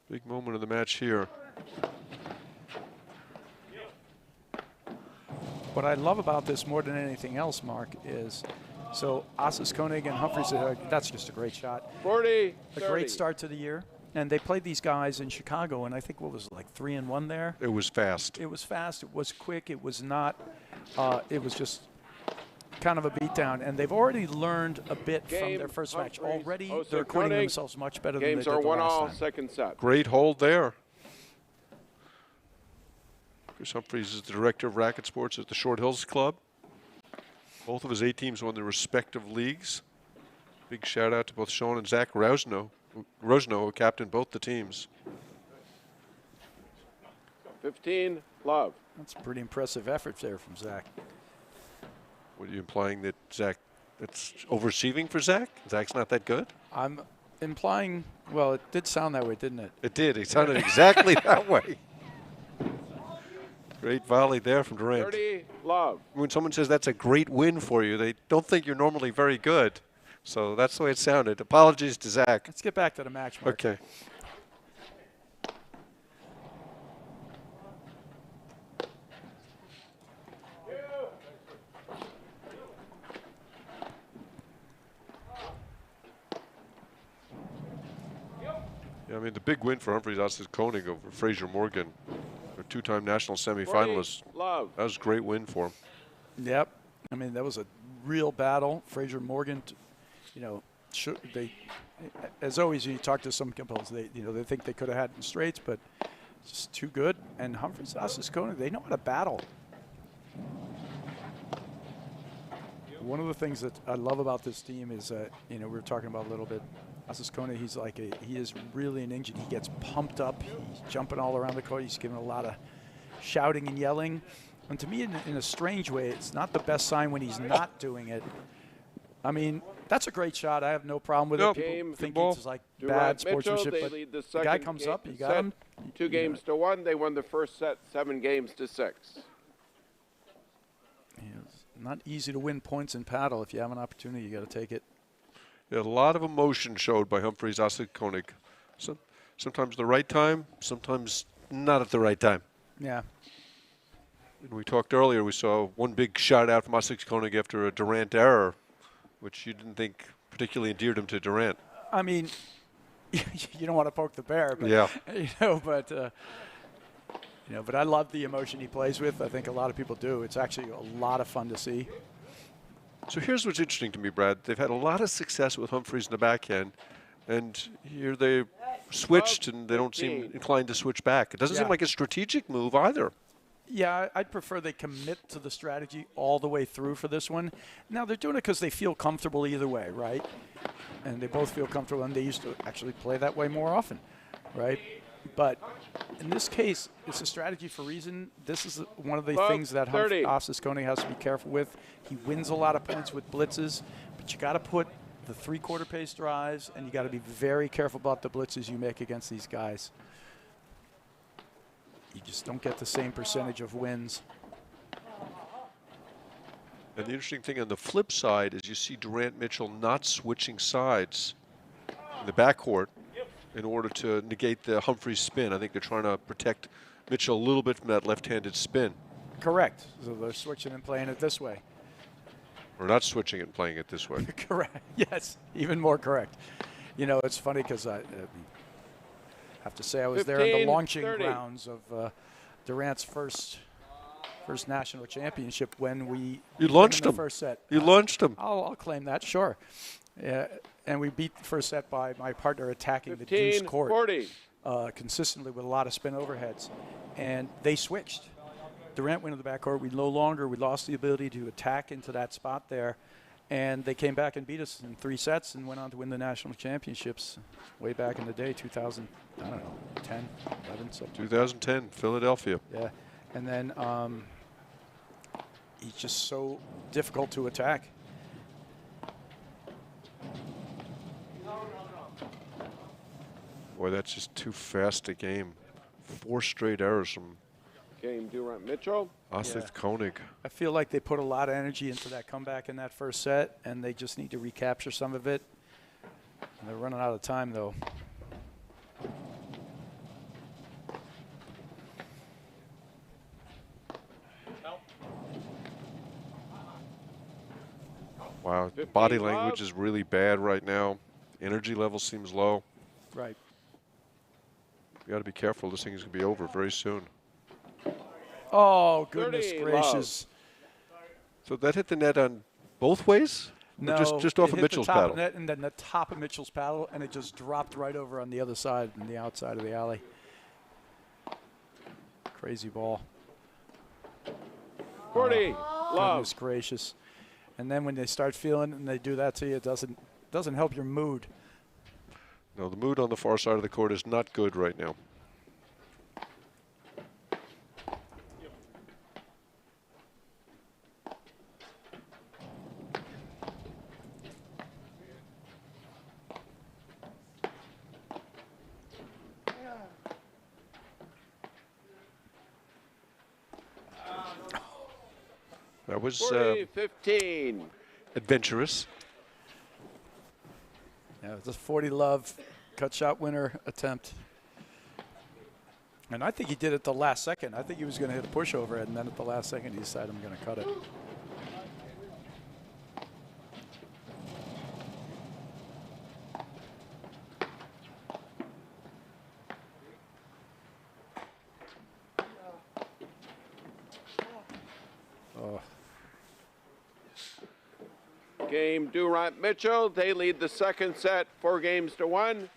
[SPEAKER 4] Big moment of the match here.
[SPEAKER 3] What I love about this more than anything else, Mark, is so Osisconek and Humphries, that's just a great shot.
[SPEAKER 1] 40,
[SPEAKER 3] a great start to the year. And they played these guys in Chicago, and I think, what was it, like 3-1 there?
[SPEAKER 4] It was fast.
[SPEAKER 3] It was fast. It was quick. It was not, it was just kind of a beatdown. And they've already learned a bit from their first match. Already, they're acquitting themselves much better than they did the last time.
[SPEAKER 1] Games are 1-all, second set.
[SPEAKER 4] Great hold there. Chris Humphreys is the director of racket sports at the Short Hills Club. Both of his A teams won their respective leagues. Big shout out to both Sean and Zach Rosno, who captained both the teams.
[SPEAKER 1] 15, love.
[SPEAKER 3] That's a pretty impressive effort there from Zach.
[SPEAKER 4] What are you implying, that Zach, it's overachieving for Zach? Zach's not that good?
[SPEAKER 3] I'm implying, well, it did sound that way, didn't it?
[SPEAKER 4] It did. It sounded exactly that way. Great volley there from Durant.
[SPEAKER 1] 30, love.
[SPEAKER 4] When someone says that's a great win for you, they don't think you're normally very good. So that's the way it sounded. Apologies to Zach.
[SPEAKER 3] Let's get back to the match, Mark.
[SPEAKER 4] Okay. Yeah, I mean, the big win for Humphreys Ossis Koenig over Fraser Morgan, a two-time national semifinalist.
[SPEAKER 1] Love.
[SPEAKER 4] That was a great win for him.
[SPEAKER 3] Yep. I mean, that was a real battle. Fraser Morgan, you know, they, as always, you talk to some couples, they think they could have had it in straights, but it's just too good. And Humphreys Ossis Koenig, they know how to battle. One of the things that I love about this team is, we were talking about a little bit, Ossis Koenig, he is really an engine. He gets pumped up. He's jumping all around the court. He's giving a lot of shouting and yelling. And to me, in a strange way, it's not the best sign when he's not doing it. I mean, that's a great shot. I have no problem with it. People think it's like bad sportsmanship, but the guy comes up, you got him.
[SPEAKER 1] 2 games to 1. They won the first set 7 games to 6.
[SPEAKER 3] It's not easy to win points in paddle. If you have an opportunity, you got to take it.
[SPEAKER 4] Yeah, a lot of emotion showed by Humphreys Ossis Koenig. Sometimes the right time, sometimes not at the right time.
[SPEAKER 3] Yeah.
[SPEAKER 4] And we talked earlier, we saw one big shout out from Ossis Koenig after a Durant error, which you didn't think particularly endeared him to Durant.
[SPEAKER 3] I mean, you don't want to poke the bear, but
[SPEAKER 4] yeah.
[SPEAKER 3] But I love the emotion he plays with. I think a lot of people do. It's actually a lot of fun to see.
[SPEAKER 4] So here's what's interesting to me, Brad. They've had a lot of success with Humphreys in the backhand, and here they switched, and they don't seem inclined to switch back. It doesn't seem like a strategic move either.
[SPEAKER 3] Yeah, I'd prefer they commit to the strategy all the way through for this one. Now, they're doing it because they feel comfortable either way, right? And they both feel comfortable, and they used to actually play that way more often, right? But in this case, it's a strategy for a reason. This is one of the things that Ossis Koenig has to be careful with. He wins a lot of points with blitzes, but you got to put the 3/4 pace drives, and you got to be very careful about the blitzes you make against these guys. You just don't get the same percentage of wins.
[SPEAKER 4] And the interesting thing on the flip side is you see Durant Mitchell not switching sides in the backcourt in order to negate the Humphreys spin. I think they're trying to protect Mitchell a little bit from that left-handed spin.
[SPEAKER 3] Correct. So they're switching and playing it this way.
[SPEAKER 4] Or not switching it and playing it this way.
[SPEAKER 3] Correct. Yes, even more correct. You know, it's funny because I have to say I was there in the launching grounds of Durant's first national championship when we
[SPEAKER 4] launched
[SPEAKER 3] the first set.
[SPEAKER 4] You launched him.
[SPEAKER 3] I'll claim that, sure. And we beat the first set by my partner attacking the deuce court consistently with a lot of spin overheads. And they switched. Durant went to the backcourt. We lost the ability to attack into that spot there. And they came back and beat us in 3 sets and went on to win the national championships way back in the day, 2000, I don't know, 10, 11, something.
[SPEAKER 4] 2010, Philadelphia.
[SPEAKER 3] Yeah. And then he's just so difficult to attack.
[SPEAKER 4] Boy, that's just too fast a game. 4 straight errors from
[SPEAKER 1] Durant Mitchell.
[SPEAKER 4] Ossis Koenig.
[SPEAKER 3] I feel like they put a lot of energy into that comeback in that first set, and they just need to recapture some of it. And they're running out of time, though.
[SPEAKER 4] Wow, body language is really bad right now. Energy level seems low.
[SPEAKER 3] Right.
[SPEAKER 4] You got to be careful. This thing is going to be over very soon.
[SPEAKER 3] Oh, goodness gracious.
[SPEAKER 4] So that hit the net on both ways?
[SPEAKER 3] No,
[SPEAKER 4] just off of Mitchell's paddle?
[SPEAKER 3] Of net and then the top of Mitchell's paddle, and it just dropped right over on the other side, on the outside of the alley. Crazy ball.
[SPEAKER 1] 40, love.
[SPEAKER 3] Goodness gracious. And then when they start feeling it and they do that to you, it doesn't help your mood.
[SPEAKER 4] No, the mood on the far side of the court is not good right now. That was
[SPEAKER 1] 40, 15.
[SPEAKER 4] adventurous.
[SPEAKER 3] Yeah, it's a 40 love cut shot winner attempt. And I think he did it the last second. I think he was going to hit a pushover, and then at the last second he decided I'm going to cut it.
[SPEAKER 1] Game Durant Mitchell. They lead the second set 4-1.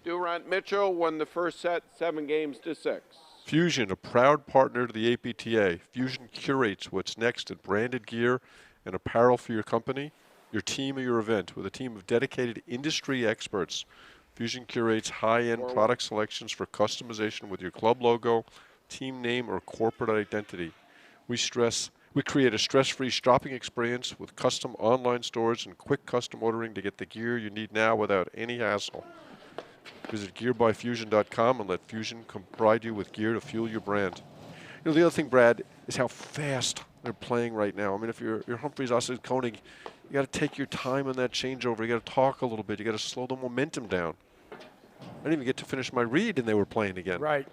[SPEAKER 1] Durant Mitchell won the first set 7-6.
[SPEAKER 4] Fusion, a proud partner to the APTA. Fusion curates what's next in branded gear and apparel for your company, your team, or your event. With a team of dedicated industry experts, Fusion curates high-end product selections for customization with your club logo, team name, or corporate identity. We create a stress-free shopping experience with custom online stores and quick custom ordering to get the gear you need now without any hassle. Visit gearbyfusion.com and let Fusion provide you with gear to fuel your brand. You know, the other thing, Brad, is how fast they're playing right now. I mean, if you're Humphreys, Osgood, Koenig, you got to take your time on that changeover. You got to talk a little bit. You got to slow the momentum down. I didn't even get to finish my read, and they were playing again.
[SPEAKER 3] Right.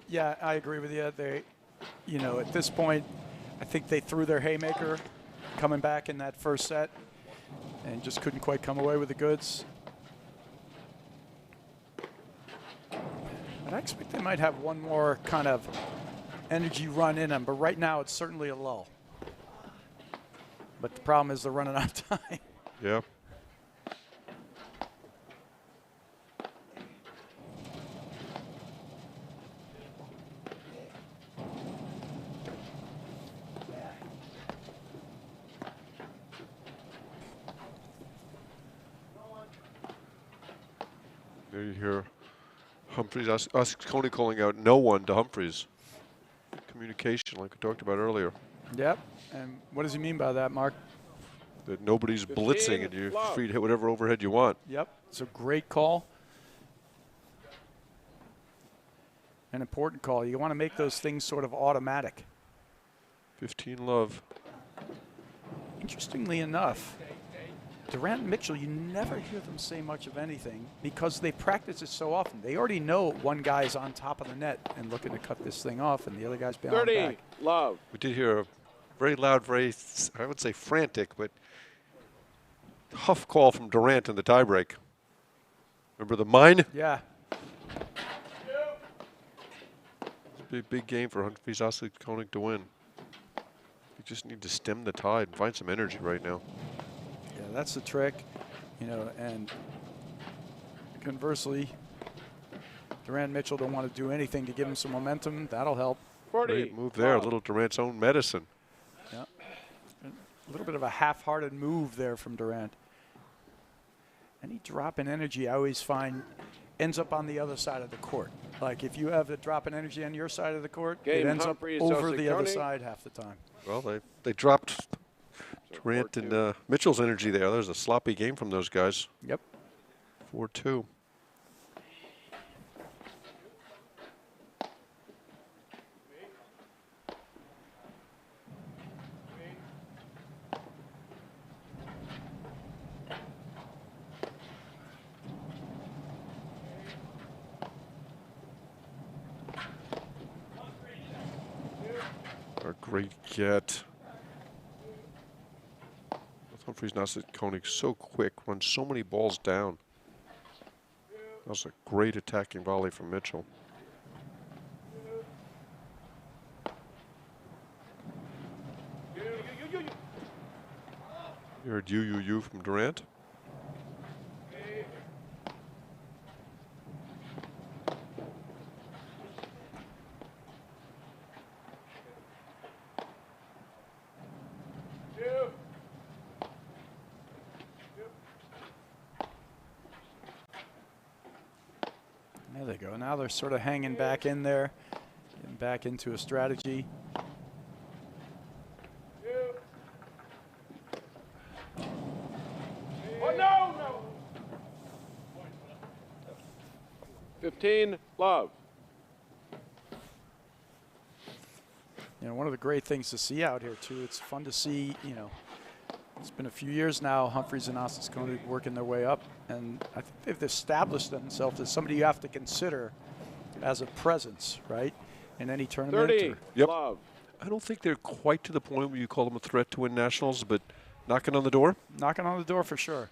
[SPEAKER 3] Yeah, I agree with you. They, you know, at this point, I think they threw their haymaker coming back in that first set and just couldn't quite come away with the goods. But I expect they might have one more kind of energy run in them, but right now it's certainly a lull. But the problem is they're running out of time.
[SPEAKER 4] Yeah. There you hear Humphreys, us Coney calling out no one to Humphreys. Communication, like we talked about earlier.
[SPEAKER 3] Yep. And what does he mean by that, Mark?
[SPEAKER 4] That nobody's blitzing and you're free to hit whatever overhead you want.
[SPEAKER 3] Yep. It's a great call. An important call. You want to make those things sort of automatic.
[SPEAKER 4] 15 love.
[SPEAKER 3] Interestingly enough, Durant and Mitchell, you never hear them say much of anything because they practice it so often. They already know one guy's on top of the net and looking to cut this thing off, and the other guy's behind
[SPEAKER 1] 30,
[SPEAKER 3] back.
[SPEAKER 1] love.
[SPEAKER 4] We did hear a very loud, very, I would say frantic, but tough call from Durant in the tiebreak. Remember the mine?
[SPEAKER 3] Yeah.
[SPEAKER 4] It's a big game for Humphreys Osgood Koenig to win. You just need to stem the tide and find some energy right now.
[SPEAKER 3] Yeah, that's the trick, you know, and conversely, Durant and Mitchell don't want to do anything to give him some momentum. That'll help.
[SPEAKER 1] 40,
[SPEAKER 4] Great move there, a
[SPEAKER 1] love.
[SPEAKER 4] little Durant's own medicine.
[SPEAKER 3] Yeah. A little bit of a half-hearted move there from Durant. Any drop in energy, I always find, ends up on the other side of the court. Like if you have a drop in energy on your side of the court,
[SPEAKER 1] Game
[SPEAKER 3] it ends
[SPEAKER 1] Humphreys,
[SPEAKER 3] up over the other
[SPEAKER 1] Koenig.
[SPEAKER 3] side half the time.
[SPEAKER 4] Well, they dropped Durant and Mitchell's energy there. There's a sloppy game from those guys.
[SPEAKER 3] Yep.
[SPEAKER 4] 4-2. A great get. Humphreys Osgood Koenig so quick, runs so many balls down. That was a great attacking volley from Mitchell. You heard you from Durant.
[SPEAKER 3] they go. Now they're sort of hanging back in there, getting back into a strategy.
[SPEAKER 1] Oh, no. 15, love.
[SPEAKER 3] You know, one of the great things to see out here, too, it's fun to see, you know, it's been a few years now, Humphreys and Osas Koenig working their way up, and I think they've established themselves as somebody you have to consider as a presence, right, in any tournament.
[SPEAKER 1] 30,
[SPEAKER 4] Yep.
[SPEAKER 1] love.
[SPEAKER 4] I don't think they're quite to the point where you call them a threat to win nationals, but knocking on the door.
[SPEAKER 3] Knocking on the door for sure.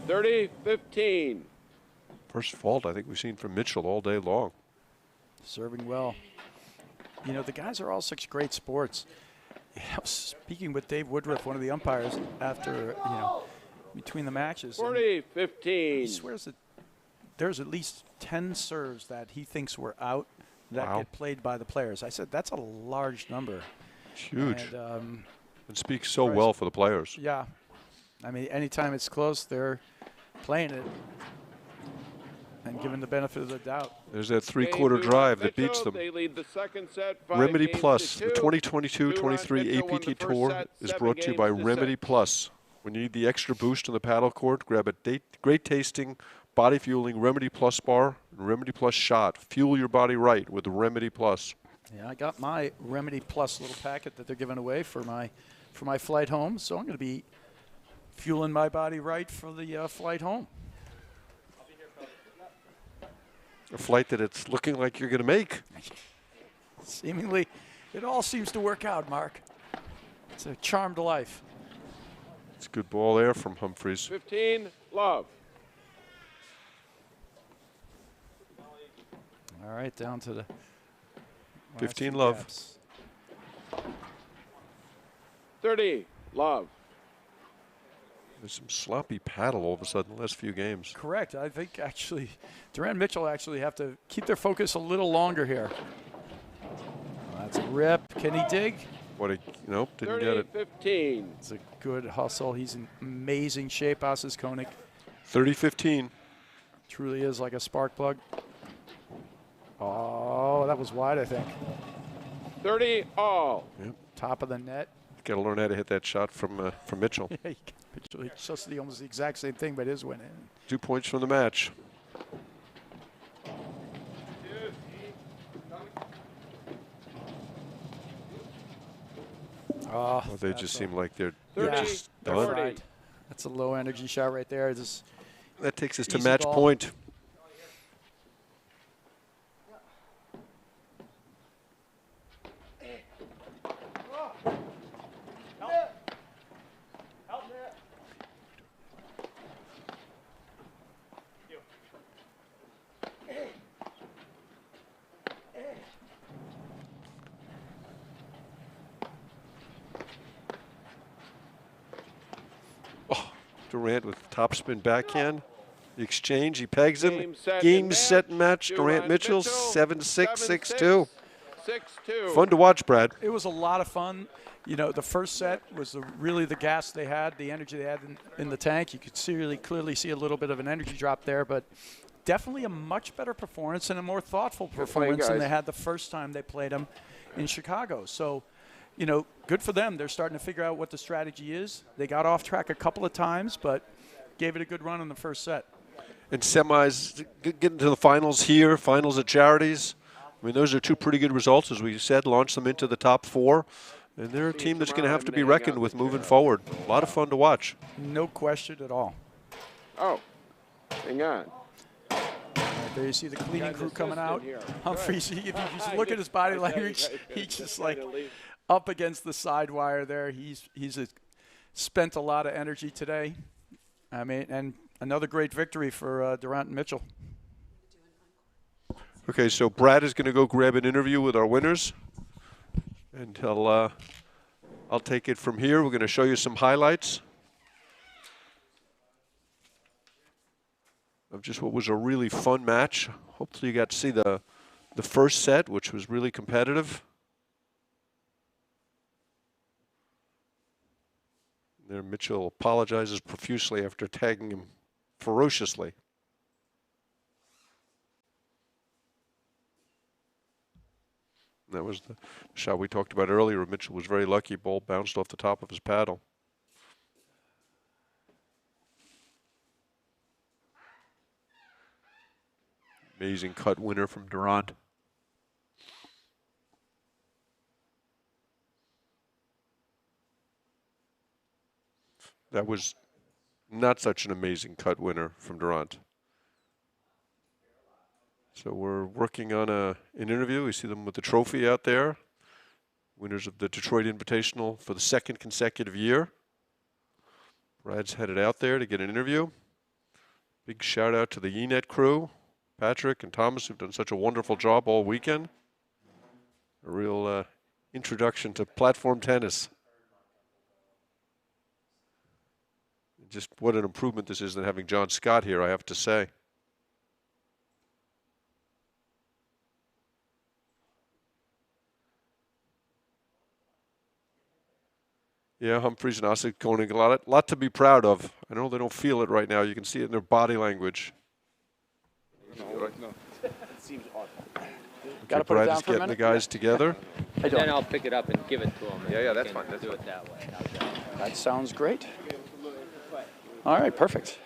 [SPEAKER 1] 30, 15.
[SPEAKER 4] First fault I think we've seen from Mitchell all day long.
[SPEAKER 3] Serving well. You know, the guys are all such great sports. I was speaking with Dave Woodruff, one of the umpires, after, you know, between the matches.
[SPEAKER 1] 40, 15.
[SPEAKER 3] He swears that there's at least 10 serves that he thinks were out that
[SPEAKER 4] Wow.
[SPEAKER 3] get played by the players. I said, that's a large number.
[SPEAKER 4] It's huge.
[SPEAKER 3] And,
[SPEAKER 4] And speaks so
[SPEAKER 3] Christ.
[SPEAKER 4] well for the players.
[SPEAKER 3] yeah. I mean, anytime it's close, they're playing it and given the benefit of the doubt.
[SPEAKER 4] There's that three-quarter drive that beats them.
[SPEAKER 1] They lead the second set, 5
[SPEAKER 4] Remedy
[SPEAKER 1] games
[SPEAKER 4] Plus,
[SPEAKER 1] to
[SPEAKER 4] the
[SPEAKER 1] 2.
[SPEAKER 4] 2022-23
[SPEAKER 1] Mitchell won the
[SPEAKER 4] APT
[SPEAKER 1] first
[SPEAKER 4] Tour
[SPEAKER 1] set,
[SPEAKER 4] is
[SPEAKER 1] 7
[SPEAKER 4] brought to you by
[SPEAKER 1] games to
[SPEAKER 4] Remedy
[SPEAKER 1] 6.
[SPEAKER 4] Plus. When you need the extra boost on the paddle court, grab a great tasting, body fueling Remedy Plus bar and Remedy Plus shot. Fuel your body right with Remedy Plus.
[SPEAKER 3] Yeah, I got my Remedy Plus little packet that they're giving away for my flight home, so I'm going to be fueling my body right for the flight home.
[SPEAKER 4] A flight that it's looking like you're going to make.
[SPEAKER 3] Seemingly, it all seems to work out, Mark. It's a charmed life.
[SPEAKER 4] It's a good ball there from Humphreys.
[SPEAKER 1] 15, love.
[SPEAKER 3] All right, down to the last
[SPEAKER 4] 15
[SPEAKER 3] few
[SPEAKER 4] love.
[SPEAKER 3] gaps.
[SPEAKER 1] 30, love.
[SPEAKER 4] There's some sloppy paddle all of a sudden the last few games.
[SPEAKER 3] Correct. I think actually Durant Mitchell actually have to keep their focus a little longer here. That's a rip. Can he dig?
[SPEAKER 4] What a, nope, didn't
[SPEAKER 1] 30,
[SPEAKER 4] get it.
[SPEAKER 1] 15.
[SPEAKER 3] It's a good hustle. He's in amazing shape, Osas Koenig.
[SPEAKER 4] 30-15.
[SPEAKER 3] Truly is like a spark plug. Oh, that was wide, I think.
[SPEAKER 1] 30, all.
[SPEAKER 3] Top of the net.
[SPEAKER 4] Got to learn how to hit that shot from Mitchell.
[SPEAKER 3] Mitchell, it's just almost the exact same thing, but his went in.
[SPEAKER 4] 2 points from the match.
[SPEAKER 3] Oh,
[SPEAKER 4] Well, they just seem like they're
[SPEAKER 1] 30,
[SPEAKER 4] just
[SPEAKER 3] they're
[SPEAKER 4] done.
[SPEAKER 3] fried. That's a low energy shot right there. Just
[SPEAKER 4] That takes us to
[SPEAKER 3] Easy
[SPEAKER 4] match
[SPEAKER 3] ball.
[SPEAKER 4] point. Durant with topspin backhand. The exchange, he pegs him.
[SPEAKER 1] Game, set, and
[SPEAKER 4] match.
[SPEAKER 1] match.
[SPEAKER 4] Durant Mitchell, 7-6, 6-2.
[SPEAKER 1] 6-2.
[SPEAKER 4] Fun to watch, Brad.
[SPEAKER 3] it was a lot of fun. You know, the first set was really the gas they had, the energy they had in the tank. You could clearly see a little bit of an energy drop there, but definitely a much better performance and a more thoughtful performance than
[SPEAKER 1] guys.
[SPEAKER 3] they had the first time they played them in Chicago. So, you know, good for them. They're starting to figure out what the strategy is. They got off track a couple of times, but gave it a good run in the first set.
[SPEAKER 4] And semis, getting to the finals here, finals at Charities. I mean, those are two pretty good results, as we said, launch them into the top 4. And they're a team that's going to have to be reckoned with moving forward. A lot of fun to watch.
[SPEAKER 3] No question at all.
[SPEAKER 1] Oh, hang on.
[SPEAKER 3] Right there you see the cleaning
[SPEAKER 1] Got an
[SPEAKER 3] crew coming out.
[SPEAKER 1] assistant here.
[SPEAKER 3] Humphreys, if you just look at his body language, he's just like up against the side wire there. He's spent a lot of energy today. I mean, and another great victory for Durant and Mitchell.
[SPEAKER 4] Okay, so Brad is going to go grab an interview with our winners. And I'll take it from here. We're going to show you some highlights of just what was a really fun match. Hopefully you got to see the first set, which was really competitive. There, Mitchell apologizes profusely after tagging him ferociously. That was the shot we talked about earlier. Mitchell was very lucky. Ball bounced off the top of his paddle. Amazing cut winner from Durant. That was not such an amazing cut winner from Durant. So we're working on an interview. We see them with the trophy out there. Winners of the Detroit Invitational for the second consecutive year. Brad's headed out there to get an interview. Big shout out to the ENET crew, Patrick and Thomas, who've done such a wonderful job all weekend. A real introduction to platform tennis. Just what an improvement this is than having John Scott here, I have to say. Yeah, Humphreys and Osik Koenig, a lot to be proud of. I know they don't feel it right now. You can see it in their body language.
[SPEAKER 5] No.
[SPEAKER 6] It seems odd.
[SPEAKER 3] Got to put it
[SPEAKER 4] Brad
[SPEAKER 3] down
[SPEAKER 4] is
[SPEAKER 3] for a
[SPEAKER 4] getting the
[SPEAKER 3] minute.
[SPEAKER 4] guys together.
[SPEAKER 5] And then I'll pick it up and give it to him.
[SPEAKER 6] Yeah, that's
[SPEAKER 5] We
[SPEAKER 6] fine.
[SPEAKER 5] can
[SPEAKER 6] That's
[SPEAKER 5] do
[SPEAKER 6] fine.
[SPEAKER 5] it that way. How's that?
[SPEAKER 3] That sounds great. All right, perfect.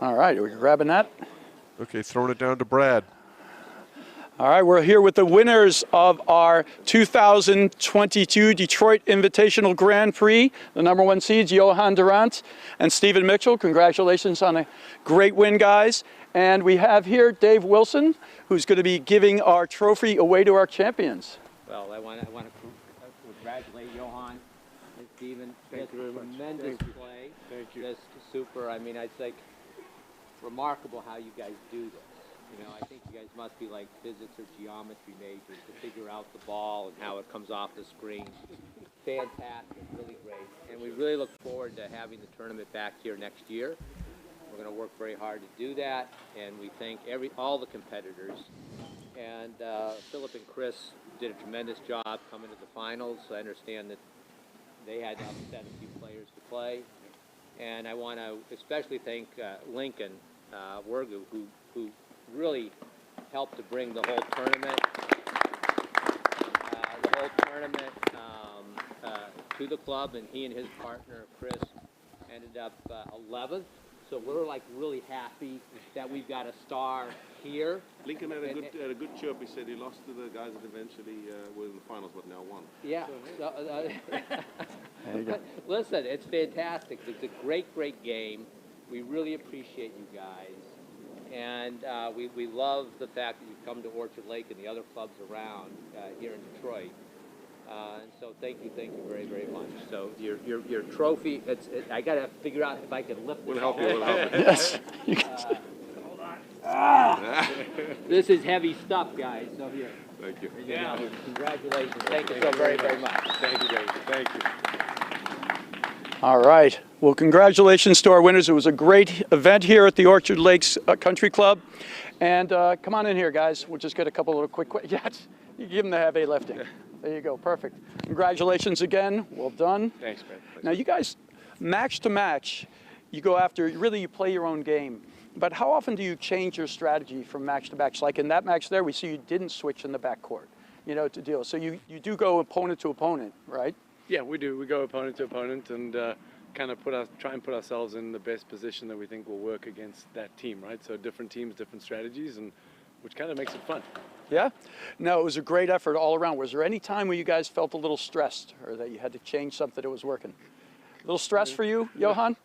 [SPEAKER 3] All right, are we grabbing that?
[SPEAKER 4] Okay, throwing it down to Brad.
[SPEAKER 3] All right, we're here with the winners of our 2022 Detroit Invitational Grand Prix. The #1 seeds, Johan Durant and Stephen Mitchell. Congratulations on a great win, guys. And we have here Dave Wilson, who's going to be giving our trophy away to our champions.
[SPEAKER 5] Well, I want to congratulate Johan and Stephen.
[SPEAKER 1] Thank you very much.
[SPEAKER 5] Tremendous
[SPEAKER 1] Thank you.
[SPEAKER 5] play.
[SPEAKER 1] Thank you.
[SPEAKER 5] Just super. I mean, it's like remarkable how you guys do this. You know, I think you guys must be like physics or geometry majors to figure out the ball and how it comes off the screen. Fantastic, really great. And we really look forward to having the tournament back here next year. We're going to work very hard to do that, and we thank all the competitors. And Philip and Chris did a tremendous job coming to the finals. I understand that they had to upset a few players to play. And I want to especially thank Lincoln Wergu, who really helped to bring the whole tournament, to the club, and he and his partner Chris ended up 11th. So we're like really happy that we've got a star here.
[SPEAKER 7] Lincoln had a good chirp. He said he lost to the guys that eventually were in the finals, but now won.
[SPEAKER 5] Yeah. But listen, it's fantastic. It's a great game. We really appreciate you guys. And we love the fact that you've come to Orchard Lake and the other clubs around here in Detroit. And so thank you very, very much. So your trophy, I got to figure out if I can lift this.
[SPEAKER 7] We'll help you. We'll help you.
[SPEAKER 3] Yes.
[SPEAKER 5] Hold on. This is heavy stuff, guys. So here.
[SPEAKER 7] Thank you.
[SPEAKER 5] Yeah. Congratulations. Thank you so very, very much.
[SPEAKER 7] Thank you, David. Thank you.
[SPEAKER 3] All right. Well, congratulations to our winners. It was a great event here at the Orchard Lakes Country Club. And come on in here, guys. We'll just get a couple of quick yes. You give them the heavy lifting. There you go. Perfect. Congratulations again. Well done.
[SPEAKER 7] Thanks, man.
[SPEAKER 3] Now, you guys, match to match, you go after, really you play your own game. But how often do you change your strategy from match to match? Like in that match there, we see you didn't switch in the backcourt, to deal. So you do go opponent to opponent, right?
[SPEAKER 8] Yeah, we do. We go opponent to opponent and kind of try and put ourselves in the best position that we think will work against that team, right? So different teams, different strategies, and which kind of makes it fun.
[SPEAKER 3] Yeah? No, it was a great effort all around. Was there any time where you guys felt a little stressed or that you had to change something that was working? A little stress for you, Johan?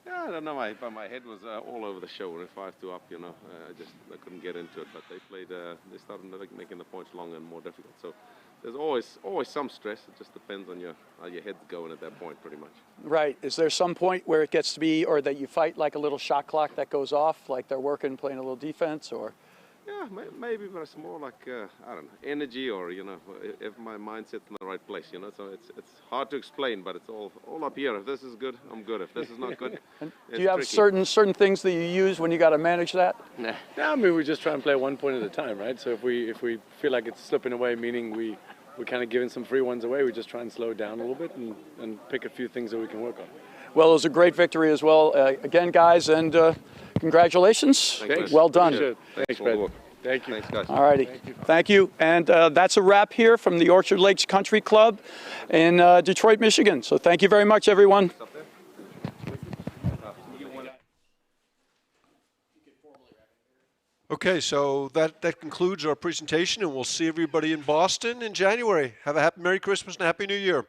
[SPEAKER 7] Yeah, I don't know. My head was all over the show. And 5-2 up, I couldn't get into it. But they played. They started making the points longer and more difficult. So there's always some stress. It just depends on how your head's going at that point, pretty much.
[SPEAKER 3] Right. Is there some point where it gets to be, or that you fight like a little shot clock that goes off, like they're working, playing a little defense, or?
[SPEAKER 7] Yeah, maybe, but it's more like I don't know, energy, or if my mindset's in the right place, So it's hard to explain, but it's all up here. If this is good, I'm good. If this is not good,
[SPEAKER 3] Do
[SPEAKER 7] it's
[SPEAKER 3] you have
[SPEAKER 7] tricky.
[SPEAKER 3] certain things that you use when you got to manage that?
[SPEAKER 8] Yeah, I mean, we just try and play one point at a time, right? So if we feel like it's slipping away, meaning we we're kind of giving some free ones away. We just try and slow it down a little bit and pick a few things that we can work on.
[SPEAKER 3] Well, it was a great victory as well. Again, guys, and congratulations.
[SPEAKER 7] Thanks.
[SPEAKER 3] Well done.
[SPEAKER 8] Appreciate it. Thanks,
[SPEAKER 7] All the
[SPEAKER 8] Brad.
[SPEAKER 7] work.
[SPEAKER 8] Thank you.
[SPEAKER 7] Thanks, guys.
[SPEAKER 3] All righty. Thank you. And that's a wrap here from the Orchard Lakes Country Club in Detroit, Michigan. So thank you very much, everyone.
[SPEAKER 4] Okay, so that concludes our presentation, and we'll see everybody in Boston in January. Have a happy Merry Christmas and a Happy New Year.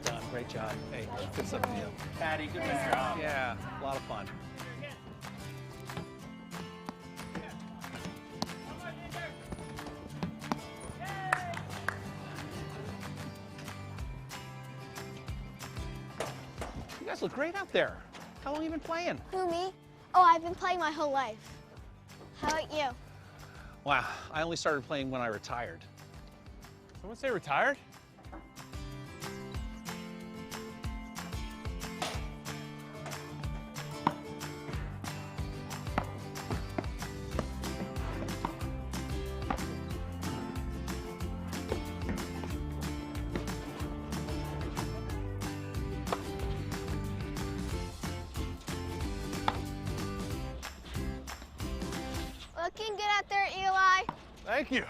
[SPEAKER 6] Done. Great job. Hey, good stuff to you. Patty, good job. Yeah, a lot of fun. You guys look great out there. How long have you been playing?
[SPEAKER 9] Who, me? Oh, I've been playing my whole life. How about you?
[SPEAKER 6] Wow, I only started playing when I retired.
[SPEAKER 2] Someone say retired?
[SPEAKER 9] Looking good out there, Eli.
[SPEAKER 2] Thank you.